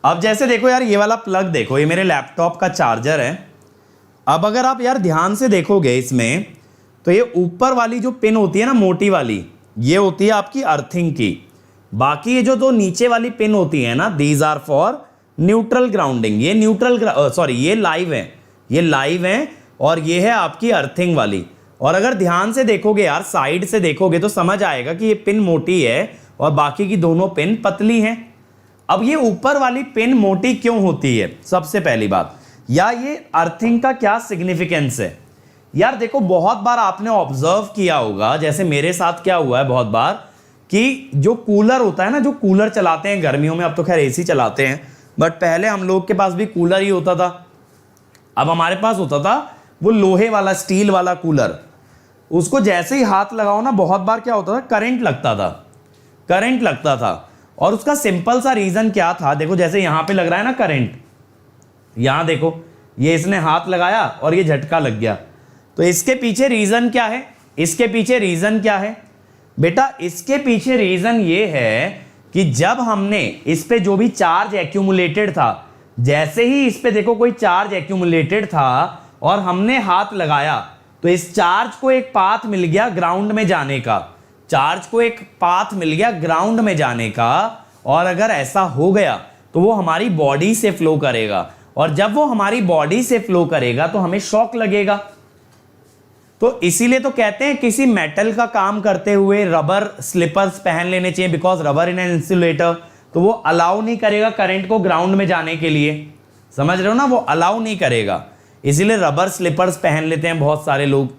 अब जैसे देखो यार, ये वाला प्लग देखो, ये मेरे लैपटॉप का चार्जर है। अब अगर आप यार ध्यान से देखोगे इसमें, तो ये ऊपर वाली जो पिन होती है ना मोटी वाली, ये होती है आपकी अर्थिंग की। बाकी ये जो 2 नीचे वाली पिन होती है ना, these are for neutral grounding. ये ये लाइव है, ये लाइव है, और ये है आपकी अर्थिंग वाली। और अगर ध्यान से देखोगे यार, साइड से देखोगे तो समझ आएगा कि ये पिन मोटी है और बाकी की दोनों पिन पतली हैं। अब ये ऊपर वाली पिन मोटी क्यों होती है? सबसे पहली बात, या ये अर्थिंग का क्या सिग्निफिकेंस है? यार देखो बहुत बार आपने ऑब्जर्व किया होगा, जैसे मेरे साथ क्या हुआ है बहुत बार, कि जो कूलर होता है ना, जो कूलर चलाते हैं गर्मियों में, अब तो खैर एसी चलाते हैं, बट पहले हम लोग के पास भी कूलर ही होता था। अब हमारे पास होता था वो लोहे वाला, स्टील वाला कूलर। उसको जैसे ही हाथ लगाओ ना, बहुत बार क्या होता था, करंट लगता था। और उसका सिंपल सा रीजन क्या था, देखो जैसे यहां पे लग रहा है ना करंट, यहां देखो ये इसने हाथ लगाया और ये झटका लग गया। तो इसके पीछे रीजन क्या है? इसके पीछे रीजन क्या है बेटा? इसके पीछे रीजन ये है कि जब हमने इस पे जो भी चार्ज एक्यूमुलेटेड था, जैसे ही इस पे देखो कोई चार्ज एक्यूमुलेटेड था और हमने हाथ लगाया, तो इस चार्ज को एक पाथ मिल गया ग्राउंड में जाने का। ग्राउंड में जाने का। और अगर ऐसा हो गया तो वो हमारी बॉडी से फ्लो करेगा, और जब वो हमारी बॉडी से फ्लो करेगा तो हमें शॉक लगेगा। तो इसीलिए तो कहते हैं किसी मेटल का काम करते हुए रबर स्लीपर्स पहन लेने चाहिए, because rubber in an insulator, तो वो अलाउ नहीं करेगा करंट को ग्राउंड में जाने के लिए। समझ रहे हो ना, वो अलाउ नहीं करेगा, इसीलिए रबर स्लीपर्स पहन लेते हैं बहुत सारे लोग।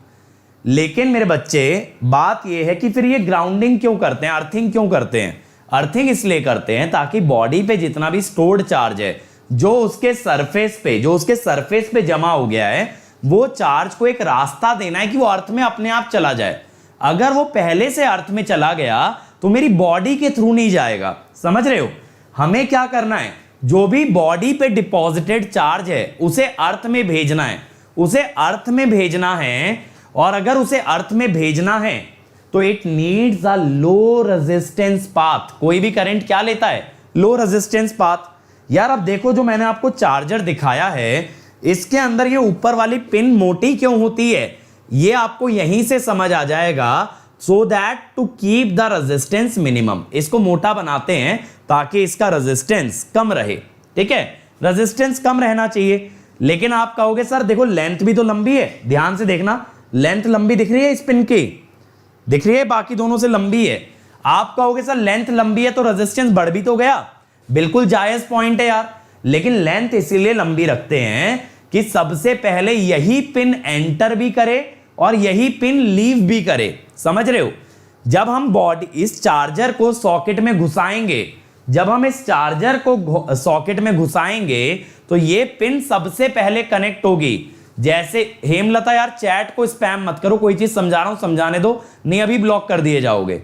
लेकिन मेरे बच्चे बात यह है कि फिर ये ग्राउंडिंग क्यों करते हैं, अर्थिंग क्यों करते हैं? अर्थिंग इसलिए करते हैं ताकि बॉडी पे जितना भी स्टोर्ड चार्ज है, जो उसके सरफेस पे जमा हो गया है, वो चार्ज को एक रास्ता देना है कि वो अर्थ में अपने आप चला जाए। अगर वो पहले से अर्थ में चला गया तो मेरी बॉडी के थ्रू नहीं जाएगा। समझ रहे हो? हमें क्या करना है, जो भी बॉडी पे डिपॉजिटेड चार्ज है उसे अर्थ में भेजना है। और अगर उसे अर्थ में भेजना है तो it needs a low resistance path. कोई भी करंट क्या लेता है? Low resistance path. यार अब देखो, जो मैंने आपको चार्जर दिखाया है, इसके अंदर ये ऊपर वाली पिन मोटी क्यों होती है, ये आपको यहीं से समझ आ जाएगा। So that to keep the resistance minimum, इसको मोटा बनाते हैं ताकि इसका रेजिस्टेंस कम रहे। ठीक है, रेजिस्टेंस कम रहना चाहिए। लेकिन आप कहोगे सर देखो लेंथ भी तो लंबी है, ध्यान से देखना, लेंथ लंबी दिख रही है इस पिन की, दिख रही है, बाकी दोनों से लंबी है। आप कहोगे सर लेंथ लंबी है तो रेजिस्टेंस बढ़ भी तो गया, बिल्कुल जायज पॉइंट है यार। लेकिन लेंथ इसीलिए लंबी रखते हैं कि सबसे पहले यही पिन एंटर भी करे और यही पिन लीव भी करे। समझ रहे हो? जब हम बॉडी इस चार्जर को सॉकेट में घुसाएंगे जब हम इस चार्जर को सॉकेट में घुसाएंगे तो ये पिन सबसे पहले कनेक्ट होगी। जैसे हेमलता यार चैट को स्पैम मत करो, कोई चीज समझा रहा हूं समझाने दो, नहीं अभी ब्लॉक कर दिए जाओगे।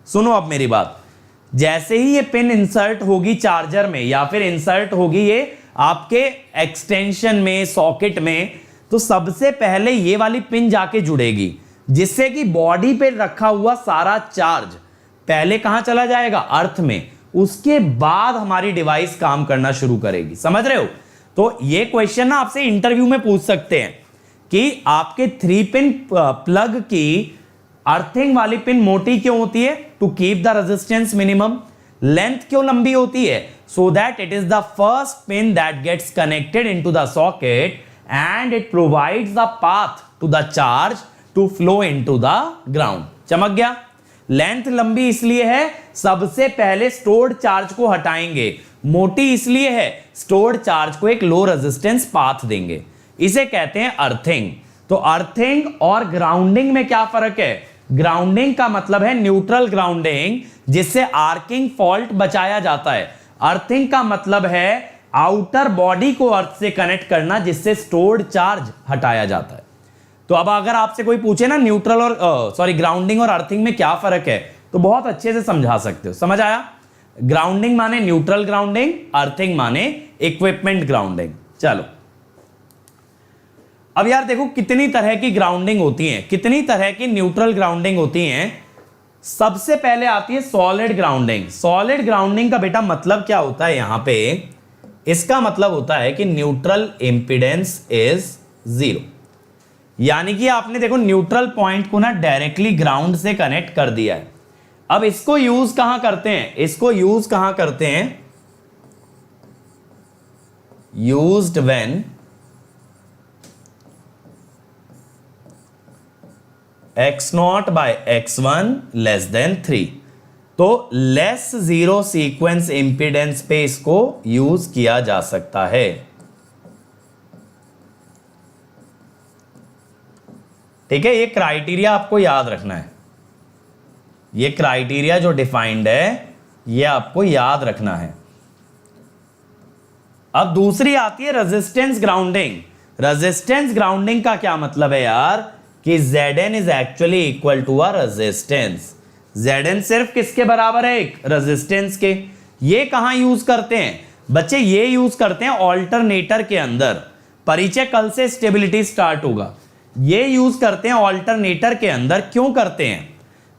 सुनो अब मेरी बात, जैसे ही ये पिन इंसर्ट होगी चार्जर में या फिर इंसर्ट होगी ये आपके एक्सटेंशन में, सॉकेट में, तो सबसे पहले ये वाली पिन जाके जुड़ेगी, जिससे कि बॉडी पे रखा हुआ सारा चार्ज पहले कहां चला जाएगा, अर्थ में। उसके बाद हमारी डिवाइस काम करना शुरू करेगी। समझ रहे हो? तो ये क्वेश्चन ना आपसे इंटरव्यू में पूछ सकते हैं कि आपके 3 पिन प्लग की अर्थिंग वाली पिन मोटी क्यों होती है? To keep the resistance minimum. Length क्यों लंबी होती है? So that it is the first pin that gets connected into the socket and it provides the path to the charge to flow into the ground. चमक गया? Length लंबी इसलिए है सबसे पहले स्टोर्ड चार्ज को हटाएंगे, मोटी इसलिए है स्टोर्ड चार्ज को एक लो रेजिस्टेंस पाथ देंगे। इसे कहते हैं अर्थिंग। तो अर्थिंग और ग्राउंडिंग में क्या फर्क है? ग्राउंडिंग का मतलब है न्यूट्रल ग्राउंडिंग, जिससे आर्किंग फॉल्ट बचाया जाता है। अर्थिंग का मतलब है आउटर बॉडी को अर्थ से कनेक्ट करना, जिससे स्टोर्ड चार्ज हटाया जाता है। तो अब अगर आपसे कोई पूछे ना न्यूट्रल और ग्राउंडिंग और अर्थिंग में क्या फर्क है, तो बहुत अच्छे से समझा सकते हो। समझ आया? ग्राउंडिंग माने न्यूट्रल ग्राउंडिंग, अर्थिंग माने इक्विपमेंट ग्राउंडिंग। चलो अब यार देखो कितनी तरह की ग्राउंडिंग होती है, कितनी तरह की न्यूट्रल ग्राउंडिंग होती है। सबसे पहले आती है सॉलिड ग्राउंडिंग। सॉलिड ग्राउंडिंग का बेटा मतलब क्या होता है? यहां पे इसका मतलब होता है कि न्यूट्रल इंपीडेंस इज 0, यानी कि आपने देखो न्यूट्रल पॉइंट को ना डायरेक्टली ग्राउंड से कनेक्ट कर दिया है। अब इसको यूज कहां करते हैं? इसको यूज कहां करते हैं? Used when x0 by x1 less than 3। तो लेस 0 सीक्वेंस इंपीडेंस पे इसको यूज किया जा सकता है। ठीक है, ये क्राइटेरिया आपको याद रखना है। ये क्राइटेरिया जो डिफाइंड है ये आपको याद रखना है। अब दूसरी आती है रेजिस्टेंस ग्राउंडिंग। रेजिस्टेंस ग्राउंडिंग का क्या मतलब है यार? कि Zn is actually equal to a resistance. Zn सिर्फ किसके बराबर है? एक रेजिस्टेंस के। ये कहां यूज करते हैं बच्चे? ये यूज करते हैं ऑल्टरनेटर के अंदर। परिचय कल से स्टेबिलिटी स्टार्ट होगा। ये यूज करते हैं ऑल्टरनेटर के अंदर। क्यों करते हैं?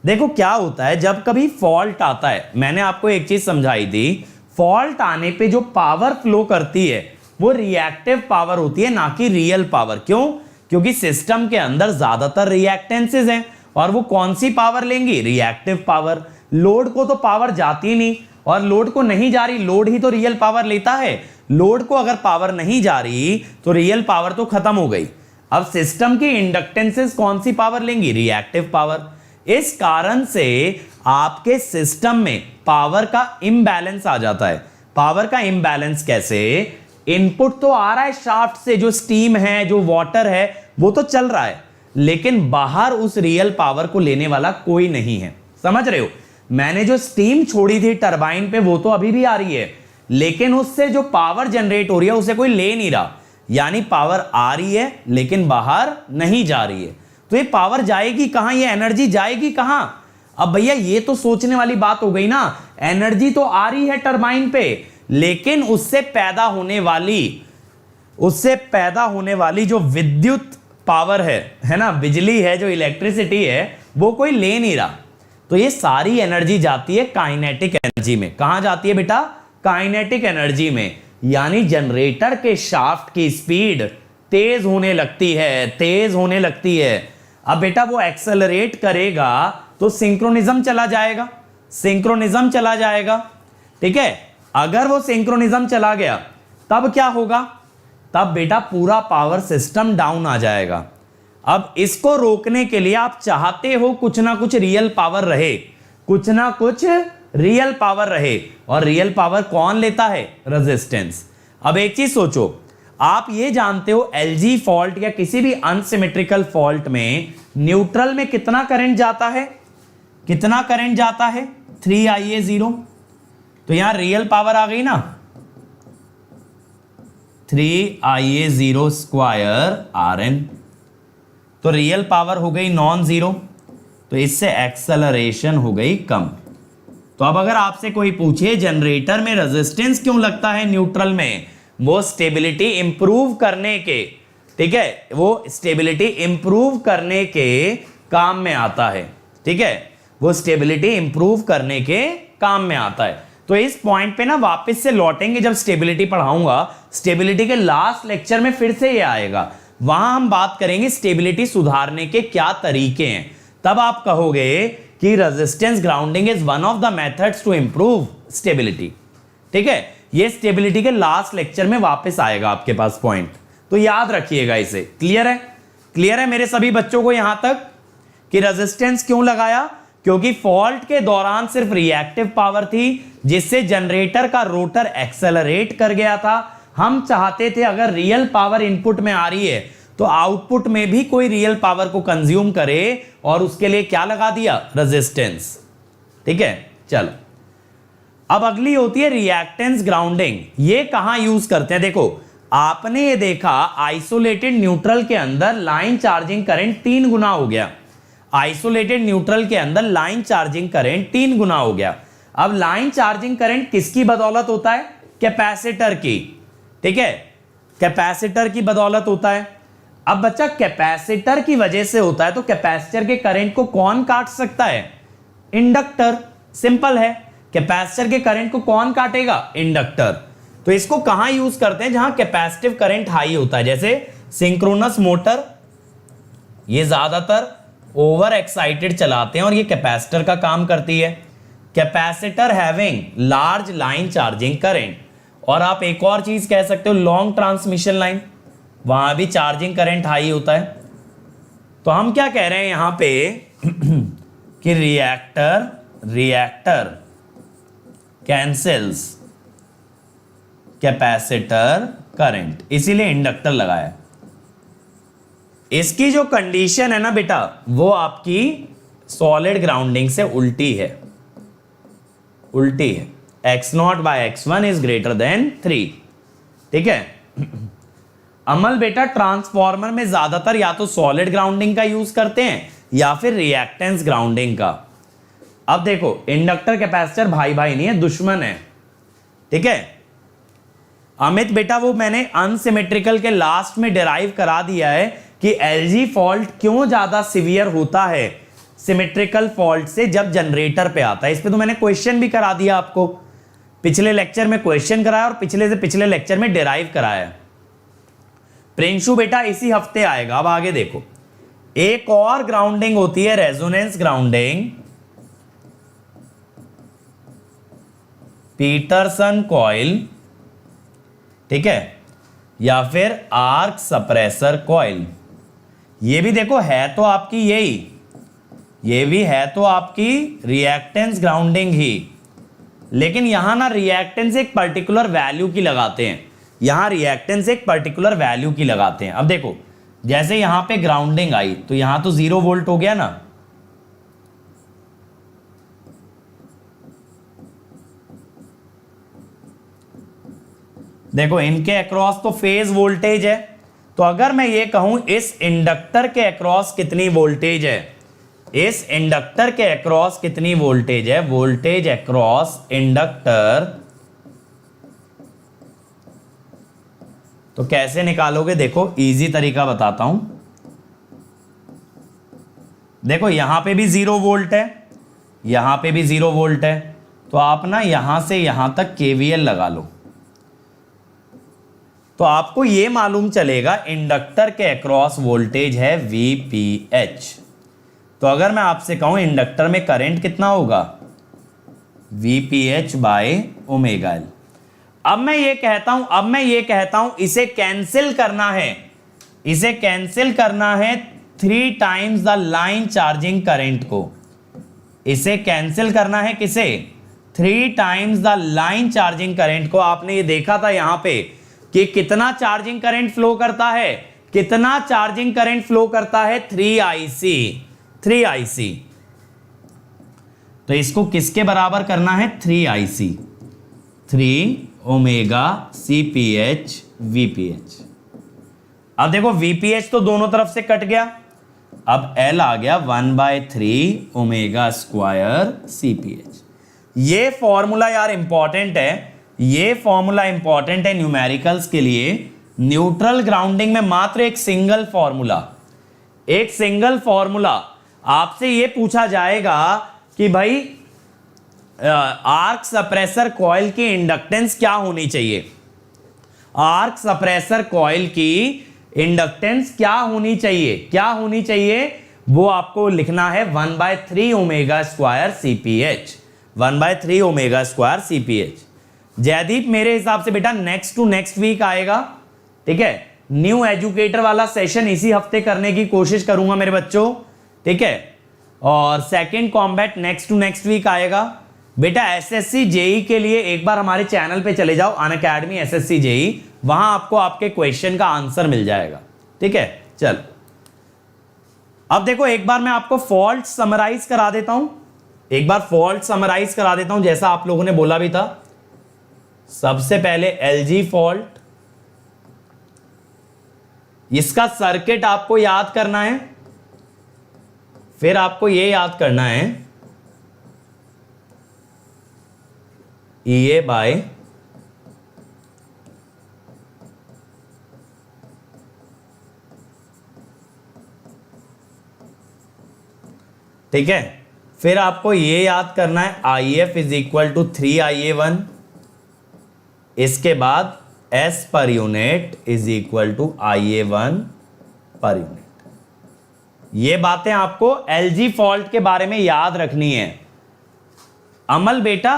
देखो क्या होता है, जब कभी फॉल्ट आता है, मैंने आपको एक चीज समझाई थी, फॉल्ट आने पे जो पावर फ्लो करती है वो रिएक्टिव पावर होती है, ना कि रियल पावर। क्यों? क्योंकि सिस्टम के अंदर ज्यादातर रिएक्टेंसेस हैं और वो कौन सी पावर लेंगी? Reactive power. लोड को तो पावर जाती नहीं, और लोड को नहीं जा रही, लोड ही तो रियल पावर लेता है। लोड को अगर पावर नहीं जा रही तो रियल पावर तो खत्म हो गई। अब सिस्टम की इंडक्टेंसेस कौन सी पावर लेंगी? Reactive power. इस कारण से आपके सिस्टम में पावर का इम्बैलेंस आ जाता है। पावर का इम्बैलेंस कैसे? इनपुट तो आ रहा है शाफ्ट से, जो स्टीम है, जो वाटर है, वो तो चल रहा है, लेकिन बाहर उस रियल पावर को लेने वाला कोई नहीं है। समझ रहे हो? मैंने जो स्टीम छोड़ी थी टरबाइन पे वो तो अभी भी आ रही है, लेकिन उससे जो पावर जनरेट हो रही है उसे कोई ले नहीं रहा। यानी पावर आ रही है लेकिन बाहर नहीं जा रही है। तो ये पावर जाएगी कहां? ये एनर्जी जाएगी कहां? अब भैया ये तो सोचने वाली बात हो गई ना। एनर्जी तो आ रही है टरबाइन पे, लेकिन उससे पैदा होने वाली जो विद्युत पावर है ना, बिजली है, जो इलेक्ट्रिसिटी है, वो कोई ले नहीं रहा। तो ये सारी एनर्जी जाती है काइनेटिक एनर्जी में। कहां जाती है बेटा? काइनेटिक एनर्जी में। यानी जनरेटर के शाफ्ट की स्पीड तेज होने लगती है। अब बेटा वो एक्सेलरेट करेगा तो सिंक्रोनिज्म चला जाएगा। ठीक है, अगर वो सिंक्रोनिज्म चला गया तब क्या होगा? तब बेटा पूरा पावर सिस्टम डाउन आ जाएगा। अब इसको रोकने के लिए आप चाहते हो कुछ ना कुछ रियल पावर रहे, और रियल पावर कौन लेता है? रेजिस्टेंस। अब एक चीज सोचो, आप ये जानते हो एलजी फॉल्ट या किसी भी अनसिमेट्रिकल फॉल्ट में न्यूट्रल में कितना करंट जाता है? 3IA0। तो यहां रियल पावर आ गई ना, 3Ia0 स्क्वायर Rn। तो रियल पावर हो गई नॉन जीरो, तो इससे एक्सेलरेशन हो गई कम। तो अब अगर आपसे कोई पूछे जनरेटर में रेजिस्टेंस क्यों लगता है न्यूट्रल में, वो स्टेबिलिटी इंप्रूव करने के, ठीक है, वो स्टेबिलिटी इंप्रूव करने के काम में आता है, ठीक है, वो स्टेबिलिटी इंप्रूव करने के काम में आता है। तो इस पॉइंट पे ना वापस से लौटेंगे, जब स्टेबिलिटी पढ़ाऊंगा, स्टेबिलिटी के लास्ट लेक्चर में फिर से ये आएगा, वहां हम बात करेंगे स्टेबिलिटी सुधारने के क्या तरीके हैं। तब आप कहोगे कि resistance grounding is one of the methods to improve stability, ठीक है। ये स्टेबिलिटी के लास्ट लेक्चर में वापस आएगा आपके पास पॉइंट, तो याद रखिएगा इसे। क्लियर है? क्लियर है मेरे सभी बच्चों को यहां तक कि रेजिस्टेंस क्यों लगाया? क्योंकि फॉल्ट के दौरान सिर्फ रिएक्टिव पावर थी जिससे जनरेटर का रोटर एक्सेलरेट कर गया था। हम चाहते थे अगर रियल पावर इनपुट में आ रही है तो आउटपुट में भी कोई रियल पावर को कंज्यूम करे, और उसके लिए क्या लगा दिया? रेजिस्टेंस, ठीक है। चलो अब अगली होती है रिएक्टेंस ग्राउंडिंग। ये कहां यूज करते हैं? देखो आपने ये देखा आइसोलेटेड न्यूट्रल के अंदर लाइन चार्जिंग करंट 3 गुना हो गया। आइसोलेटेड न्यूट्रल के अंदर लाइन चार्जिंग करंट 3 गुना हो गया। अब लाइन चार्जिंग करंट किसकी बदौलत होता है? कैपेसिटर की, ठीक है, कैपेसिटर की बदौलत होता है। अब बच्चा कैपेसिटर की वजह से होता है, तो कैपेसिटर के करंट को कौन काट सकता है? इंडक्टर। सिंपल है, कैपेसिटर के करंट को कौन काटेगा? इंडक्टर। तो इसको कहां यूज करते हैं? जहां कैपेसिटिव करंट हाई होता है, जैसे सिंक्रोनस मोटर, ये ज्यादातर ओवर एक्साइटेड चलाते हैं और ये कैपेसिटर का काम करती है। Capacitor having large line charging current. और आप एक और चीज कह सकते हो, लॉन्ग ट्रांसमिशन लाइन, वहां भी चार्जिंग करंट हाई होता है। तो हम क्या कह रहे हैं यहां पे कि रिएक्टर कैंसिल्स कैपेसिटर करंट, इसीलिए इंडक्टर लगाया। इसकी जो कंडीशन है ना बेटा, वो आपकी सॉलिड ग्राउंडिंग से उल्टी है, उल्टी है। x0/x1 इज ग्रेटर देन 3, ठीक है। अमल बेटा ट्रांसफॉर्मर में ज्यादातर या तो सॉलिड ग्राउंडिंग का यूज करते हैं या फिर रिएक्टेंस ग्राउंडिंग का। अब देखो इंडक्टर कैपेसिटर भाई भाई नहीं है, दुश्मन है, ठीक है। अमित बेटा वो मैंने अनसिमेट्रिकल के लास्ट में डिराइव करा दिया है कि एलजी फॉल्ट क्यों ज्यादा सिवियर होता है सिमेट्रिकल फॉल्ट से जब जनरेटर पे आता है। इस पे तो मैंने क्वेश्चन भी करा दिया आपको, पिछले लेक्चर में क्वेश्चन कराया और पिछले से पिछले लेक्चर में डिराइव कराया। प्रिंशु बेटा इसी हफ्ते आएगा। अब आगे देखो, एक और ग्राउंडिंग होती है रेजोनेंस ग्राउंडिंग, पीटरसन कॉइल, ठीक है, या फिर आर्क सप्रेसर कॉइल। ये भी देखो है तो आपकी यही, ये भी है तो आपकी रिएक्टेंस ग्राउंडिंग ही, लेकिन यहां ना रिएक्टेंस एक पर्टिकुलर वैल्यू की लगाते हैं, यहां रिएक्टेंस एक पर्टिकुलर वैल्यू की लगाते हैं। अब देखो जैसे यहां पे ग्राउंडिंग आई तो यहां तो 0 वोल्ट हो गया ना, देखो इनके अक्रॉस तो फेज वोल्टेज है। तो अगर मैं ये कहूं इस इंडक्टर के अक्रॉस कितनी वोल्टेज है, इस इंडक्टर के अक्रॉस कितनी वोल्टेज है, वोल्टेज अक्रॉस इंडक्टर, तो कैसे निकालोगे? देखो इजी तरीका बताता हूं। देखो यहां पे भी 0 वोल्ट है, यहां पे भी 0 वोल्ट है, तो आप ना यहां से यहां तक केवीएल लगा लो, तो आपको यह मालूम चलेगा इंडक्टर के अक्रॉस वोल्टेज है VPH। तो अगर मैं आपसे कहूं इंडक्टर में करंट कितना होगा, VPH/ओमेगा L। अब मैं ये कहता हूं इसे कैंसिल करना है, इसे कैंसिल करना है 3 times the line charging current को। इसे कैंसिल करना है किसे? 3 times the line charging current को। आपने ये देखा था यहां पे कि कितना चार्जिंग करंट फ्लो करता है, कितना चार्जिंग करंट फ्लो करता है? 3IC। तो इसको किसके बराबर करना है? 3IC। 3 ω CpH VpH। अब देखो VpH तो दोनों तरफ से कट गया, अब L आ गया 1/3 ω² CpH। ये फॉर्मूला यार इंपॉर्टेंट है, ये फॉर्मूला इंपॉर्टेंट है न्यूमेरिकल्स के लिए। न्यूट्रल ग्राउंडिंग में मात्र एक सिंगल फॉर्मूला आपसे ये पूछा जाएगा कि भाई आर्क सप्रेसर कॉइल की इंडक्टेंस क्या होनी चाहिए, आर्क सप्रेसर कॉइल की इंडक्टेंस क्या होनी चाहिए, वो आपको लिखना है 1/3 ω² CpH, 1/3 ω² CpH। जयदीप मेरे हिसाब से बेटा नेक्स्ट टू नेक्स्ट वीक आएगा, ठीक है। न्यू एजुकेटर वाला सेशन इसी हफ्ते करने की कोशिश करूंगा मेरे बच्चों, ठीक है। और second combat next to next week आएगा। बेटा एसएससी जेई के लिए एक बार हमारे चैनल पे चले जाओ, अनअकैडमी एसएससी जेई, वहां आपको आपके क्वेश्चन का आंसर मिल जाएगा, ठीक है। चल अब देखो एक बार मैं आपको फॉल्ट समराइज करा देता हूं, जैसा आप लोगों ने बोला भी था। सबसे पहले एलजी फॉल्ट, इसका सर्किट आपको याद करना है, फिर आपको यह याद करना है EA बाय ठीक है। फिर आपको यह याद करना है IF is equal to 3IA1, इसके बाद S per unit is equal to IA1 per unit. ये बातें आपको एलजी फॉल्ट के बारे में याद रखनी है। अमल बेटा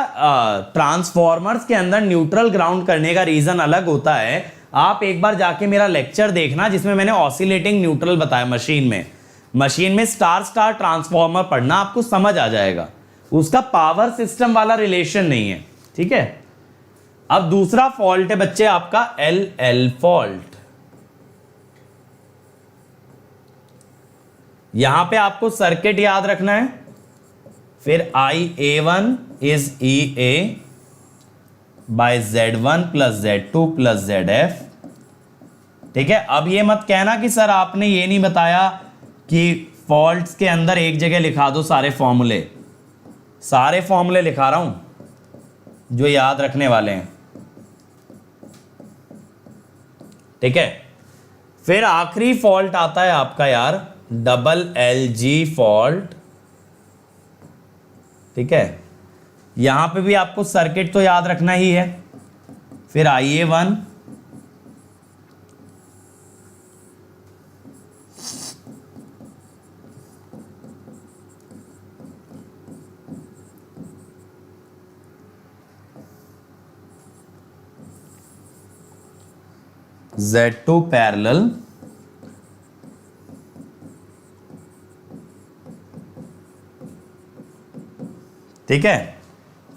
ट्रांसफॉर्मर्स के अंदर न्यूट्रल ग्राउंड करने का रीजन अलग होता है। आप एक बार जाके मेरा लेक्चर देखना जिसमें मैंने ऑसिलेटिंग न्यूट्रल बताया। मशीन में स्टार स्टार ट्रांसफॉर्मर पढ़ना, आपको समझ आ जाएगा। उसका पावर सिस्टम वाला रिलेशन नहीं है, ठीक है। अब दूसरा फॉल्ट है बच्चे आपका LL फॉल्ट। यहां पे आपको सर्किट याद रखना है, फिर IA1 is EA by Z1 plus Z2 plus ZF, ठीक है। अब ये मत कहना कि सर आपने ये नहीं बताया कि फॉल्ट्स के अंदर एक जगह लिखा दो सारे फॉर्मूले लिखा रहा हूं जो याद रखने वाले हैं, ठीक है। फिर आखिरी फॉल्ट आता है आपका यार डबल LG फॉल्ट, ठीक है। यहां पे भी आपको सर्किट तो याद रखना ही है, फिर IA1 Z2 पैरेलल, ठीक है।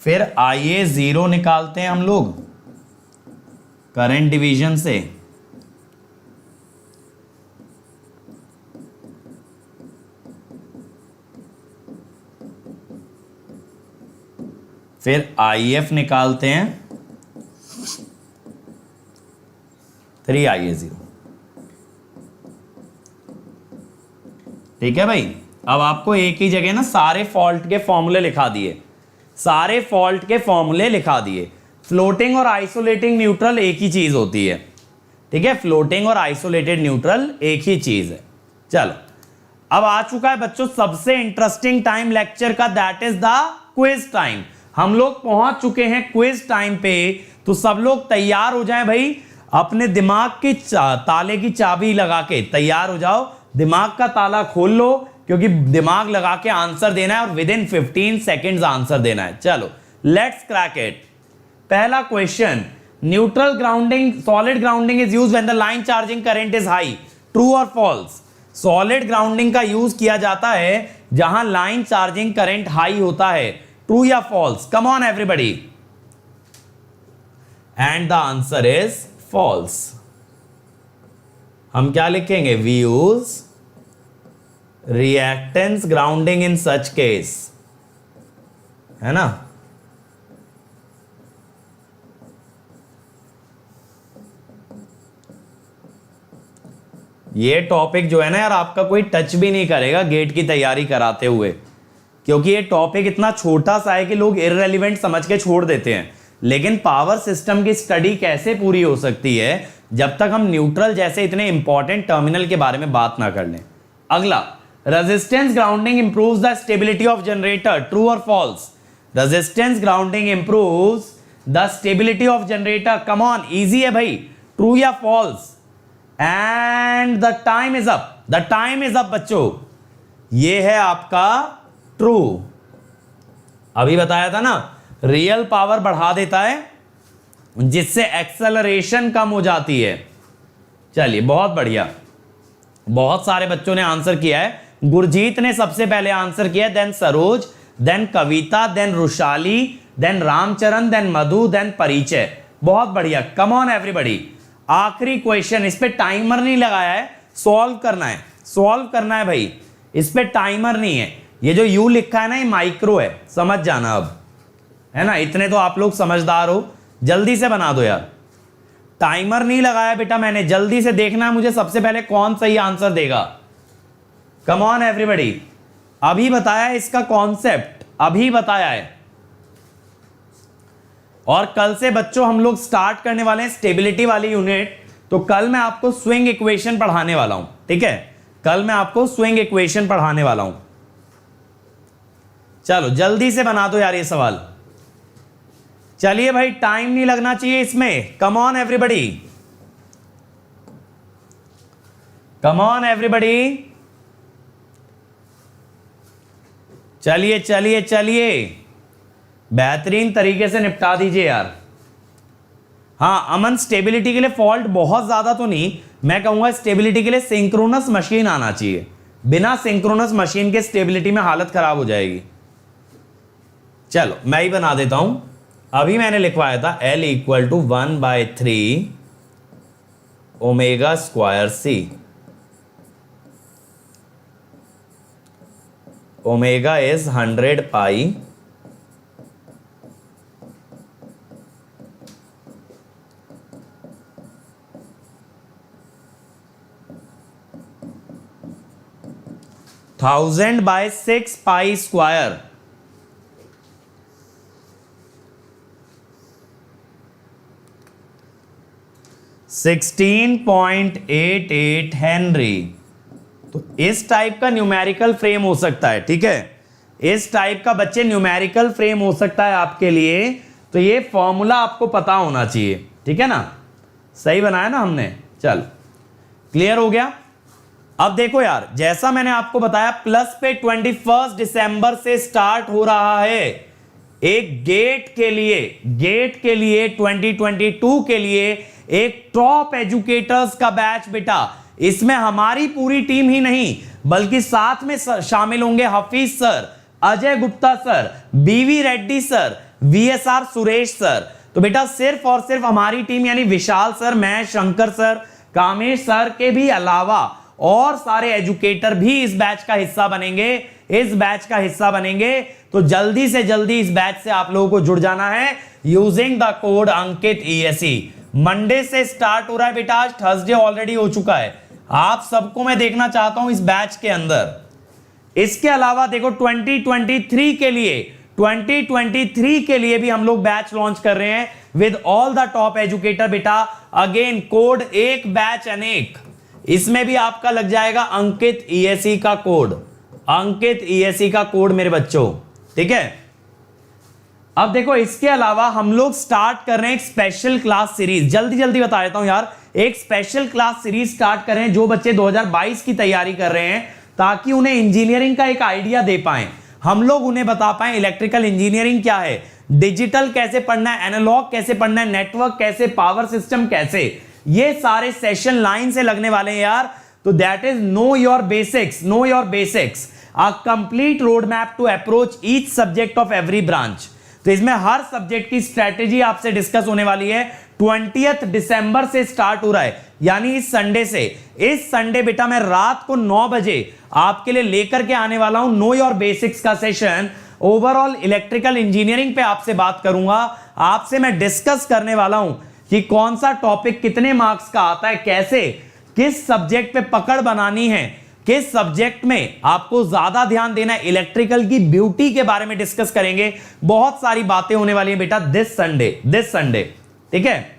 फिर IA0 निकालते हैं हम लोग करंट डिवीजन से, फिर IF निकालते हैं 3IA0, ठीक है भाई। अब आपको एक ही जगह ना सारे फॉल्ट के फॉर्मूले लिखा दिए। फ्लोटिंग और आइसोलेटिंग न्यूट्रल एक ही चीज होती है, ठीक है। फ्लोटिंग और आइसोलेटेड न्यूट्रल एक ही चीज है। चलो अब आ चुका है बच्चों सबसे इंटरेस्टिंग टाइम लेक्चर का, that is the quiz time. हम लोग पहुंच चुके हैं क्विज टाइम पे, तो सब लोग तैयार हो जाएं भाई। अपने दिमाग की ताले की चाबी लगा के तैयार हो जाओ, दिमाग का ताला खोल लो, क्योंकि दिमाग लगा के आंसर देना है और विद इन 15 सेकेंड्स आंसर देना है। चलो लेट्स क्रैक इट। पहला question, neutral grounding solid grounding is used when the line charging current is high, true और फॉल्स। सॉलिड ग्राउंडिंग का यूज किया जाता है जहां लाइन चार्जिंग करंट हाई होता है, ट्रू या false? Come on everybody, and the answer is false. हम क्या लिखेंगे? We use reactance grounding in such case, है ना। ये टॉपिक जो है ना यार आपका कोई टच भी नहीं करेगा गेट की तैयारी कराते हुए, क्योंकि ये टॉपिक इतना छोटा सा है कि लोग इररिलेवेंट समझ के छोड़ देते हैं। लेकिन पावर सिस्टम की स्टडी कैसे पूरी हो सकती है जब तक हम न्यूट्रल जैसे इतने इंपॉर्टेंट टर्मिनल के बारे में बात ना कर लें। अगला, resistance grounding improves the stability of generator, true और false? Resistance grounding improves the stability of generator, come on, easy है भाई, ट्रू या false? And the time is up, the time is up बच्चों, ये है आपका ट्रू। अभी बताया था ना, रियल पावर बढ़ा देता है जिससे एक्सेलरेशन कम हो जाती है। चलिए बहुत बढ़िया, बहुत सारे बच्चों ने आंसर किया है। गुरजीत ने सबसे पहले आंसर किया, then Saroj, then Kavita, then Rushali, then Ramcharan, then Madhu, then Parichay. बहुत बढ़िया, कम ऑन एवरीबॉडी। आखिरी क्वेश्चन, इस पे टाइमर नहीं लगाया है, सॉल्व करना है, सॉल्व करना है भाई, इस पे टाइमर नहीं है। ये जो यू लिखा है ना, ये माइक्रो है, समझ जाना अब, है ना, इतने तो आप लोग समझदार हो, जल्दी से बना दो यार। टाइमर नहीं लगाया बेटा मैंने, जल्दी से देखना है मुझे सबसे पहले कौन सही आंसर देगा। कम ऑन एवरीबॉडी, अभी बताया है इसका कॉन्सेप्ट, अभी बताया है। और कल से बच्चों हम लोग स्टार्ट करने वाले हैं स्टेबिलिटी वाली यूनिट, तो कल मैं आपको स्विंग इक्वेशन पढ़ाने वाला हूं, ठीक है, कल मैं आपको स्विंग इक्वेशन पढ़ाने वाला हूं। चलो जल्दी से बना दो यार ये सवाल। चलिए भाई, टाइम नहीं लगना चाहिए इसमें, कम on everybody, come on everybody, चलिए चलिए चलिए, बेहतरीन तरीके से निपटा दीजिए यार। हाँ अमन, स्टेबिलिटी के लिए फॉल्ट बहुत ज्यादा तो नहीं, मैं कहूंगा स्टेबिलिटी के लिए सिंक्रोनस मशीन आना चाहिए, बिना सिंक्रोनस मशीन के स्टेबिलिटी में हालत खराब हो जाएगी। चलो मैं ही बना देता हूं, अभी मैंने लिखवाया था L equal to 1/3 omega square C, omega is 100 pi, thousand by 6 pi square, 16.88 henry. तो इस टाइप का न्यूमेरिकल फ्रेम हो सकता है, ठीक है, इस टाइप का बच्चे न्यूमेरिकल फ्रेम हो सकता है आपके लिए, तो ये फॉर्मूला आपको पता होना चाहिए, ठीक है ना, सही बनाया ना हमने। चलो क्लियर हो गया। अब देखो यार, जैसा मैंने आपको बताया प्लस पे 21 दिसंबर से स्टार्ट हो रहा है एक गेट के लिए 2022 के लिए एक टॉप एजुकेटर्स का बैच बेटा। इसमें हमारी पूरी टीम ही नहीं बल्कि साथ में शामिल होंगे हफीज सर, अजय गुप्ता सर, बीवी Reddy sir, VSR Suresh sir. तो बेटा सिर्फ और सिर्फ हमारी टीम यानी विशाल सर, मैं, शंकर सर, कामेश सर के भी अलावा और सारे एजुकेटर भी इस बैच का हिस्सा बनेंगे, तो जल्दी से जल्दी इस बैच से आप लोगों को जुड़ जाना है using the code Ankit ESE। Monday से स्टार्ट हो रहा है बेटा, आज थर्सडे ऑलरेडी हो चुका है। आप सबको मैं देखना चाहता हूं इस बैच के अंदर। इसके अलावा देखो 2023 के लिए भी हम लोग बैच लॉन्च कर रहे हैं with all the top educator बेटा। अगेन कोड एक बैच अनेक, इसमें भी आपका लग जाएगा अंकित ESE का कोड, अंकित ESE का कोड मेरे बच्चों, ठीक है। अब देखो इसके अलावा हम लोग स्टार्ट कर रहे हैं एक स्पेशल क्लास सीरीज, जल्दी जल्दी बता देता हूं यार। एक स्पेशल क्लास सीरीज स्टार्ट कर रहे हैं जो बच्चे 2022 की तैयारी कर रहे हैं, ताकि उन्हें इंजीनियरिंग का एक आइडिया दे पाएं, हम लोग उन्हें बता पाएं इलेक्ट्रिकल इंजीनियरिंग क्या है, डिजिटल कैसे पढ़ना है, एनालॉग कैसे पढ़ना है, नेटवर्क कैसे, पावर सिस्टम कैसे, ये सारे सेशन लाइन से लगने वाले हैं यार। तो that is no your basics, a complete road map to approach each subject of every branch. तो इसमें हर सब्जेक्ट की स्ट्रेटेजी आपसे डिस्कस होने वाली है। 20 दिसंबर से स्टार्ट हो रहा है, यानी इस संडे से। इस संडे बेटा मैं रात को 9 बजे आपके लिए लेकर के आने वाला हूं नो योर बेसिक्स का सेशन। ओवरऑल इलेक्ट्रिकल इंजीनियरिंग पे आपसे बात करूंगा, आपसे मैं डिस्कस करने वाला हूं कि कौन सा टॉपिक कितने मार्क्स का आता है, कैसे किस सब्जेक्ट पे पकड़ बनानी है, किस सब्जेक्ट में आपको ज्यादा ध्यान देना है, इलेक्ट्रिकल की ब्यूटी के बारे में डिस्कस करेंगे। बहुत सारी बातें होने वाली हैं बेटा दिस संडे, ठीक है।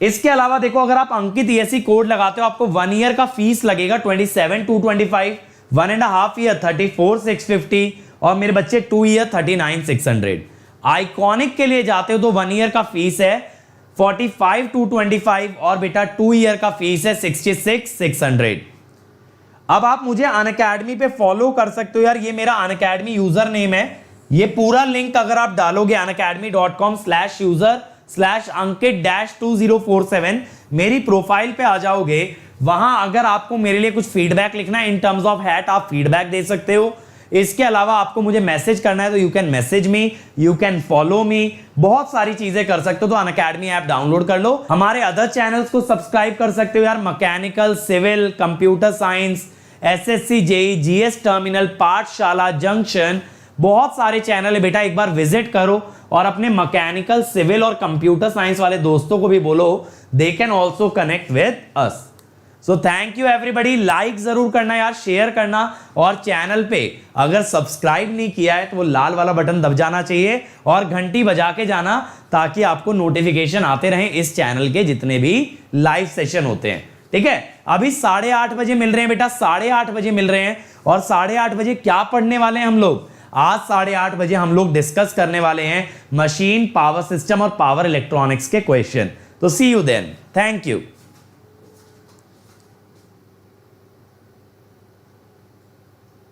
इसके अलावा देखो, अगर आप अंकित ईएससी कोड लगाते हो आपको 1 ईयर का फीस लगेगा 27,225, 1.5 ईयर 34,650 और मेरे बच्चे 2 ईयर 39,600। आइकॉनिक के लिए जाते हो तो 1 ईयर का फीस है 45,225 और बेटा 2 ईयर का फीस है 66,600। अब आप मुझे अनअकैडमी पे फॉलो कर सकते हो यार, ये मेरा अनअकैडमी यूजर नेम है। ये पूरा लिंक अगर आप डालोगे unacademy.com/user/ankit-2047 मेरी प्रोफाइल पे आ जाओगे। वहां अगर आपको मेरे लिए कुछ फीडबैक लिखना है इन टर्म्स ऑफ हैट, आप फीडबैक दे सकते हो। इसके अलावा आपको मुझे मैसेज करना है तो you can message me, you can follow me, बहुत सारी चीजें कर सकते हो। तो अनअकैडमी ऐप डाउनलोड कर लो। हमारे अदर चैनल्स को सब्सक्राइब कर सकते हो यार, mechanical, civil, computer science, SSC, JE, GS terminal, Pathshala, junction, बहुत सारे चैनल है बेटा। एक बार विजिट करो और अपने मैकेनिकल, सिविल और कंप्यूटर साइंस वाले दोस्तों को भी बोलो they can also connect with us. So thank you everybody. Like जरूर करना यार, शेयर करना और चैनल पे अगर सब्सक्राइब नहीं किया है तो वो लाल वाला बटन दब जाना चाहिए और घंटी बजा के जाना ताकि आपको नोटिफिकेशन आते रहें इस चैनल के जितने भी लाइव सेशन होते हैं, ठीक है। अभी 8:30 बजे मिल रहे हैं बेटा, 8:30 बजे मिल रहे हैं। और 8:30 बजे क्या पढ़ने वाले हैं हम लोग? आज 8:30 बजे हम लोग डिस्कस करने वाले हैं मशीन, पावर सिस्टम और पावर इलेक्ट्रॉनिक्स के क्वेश्चन। तो सी यू देन, थैंक यू।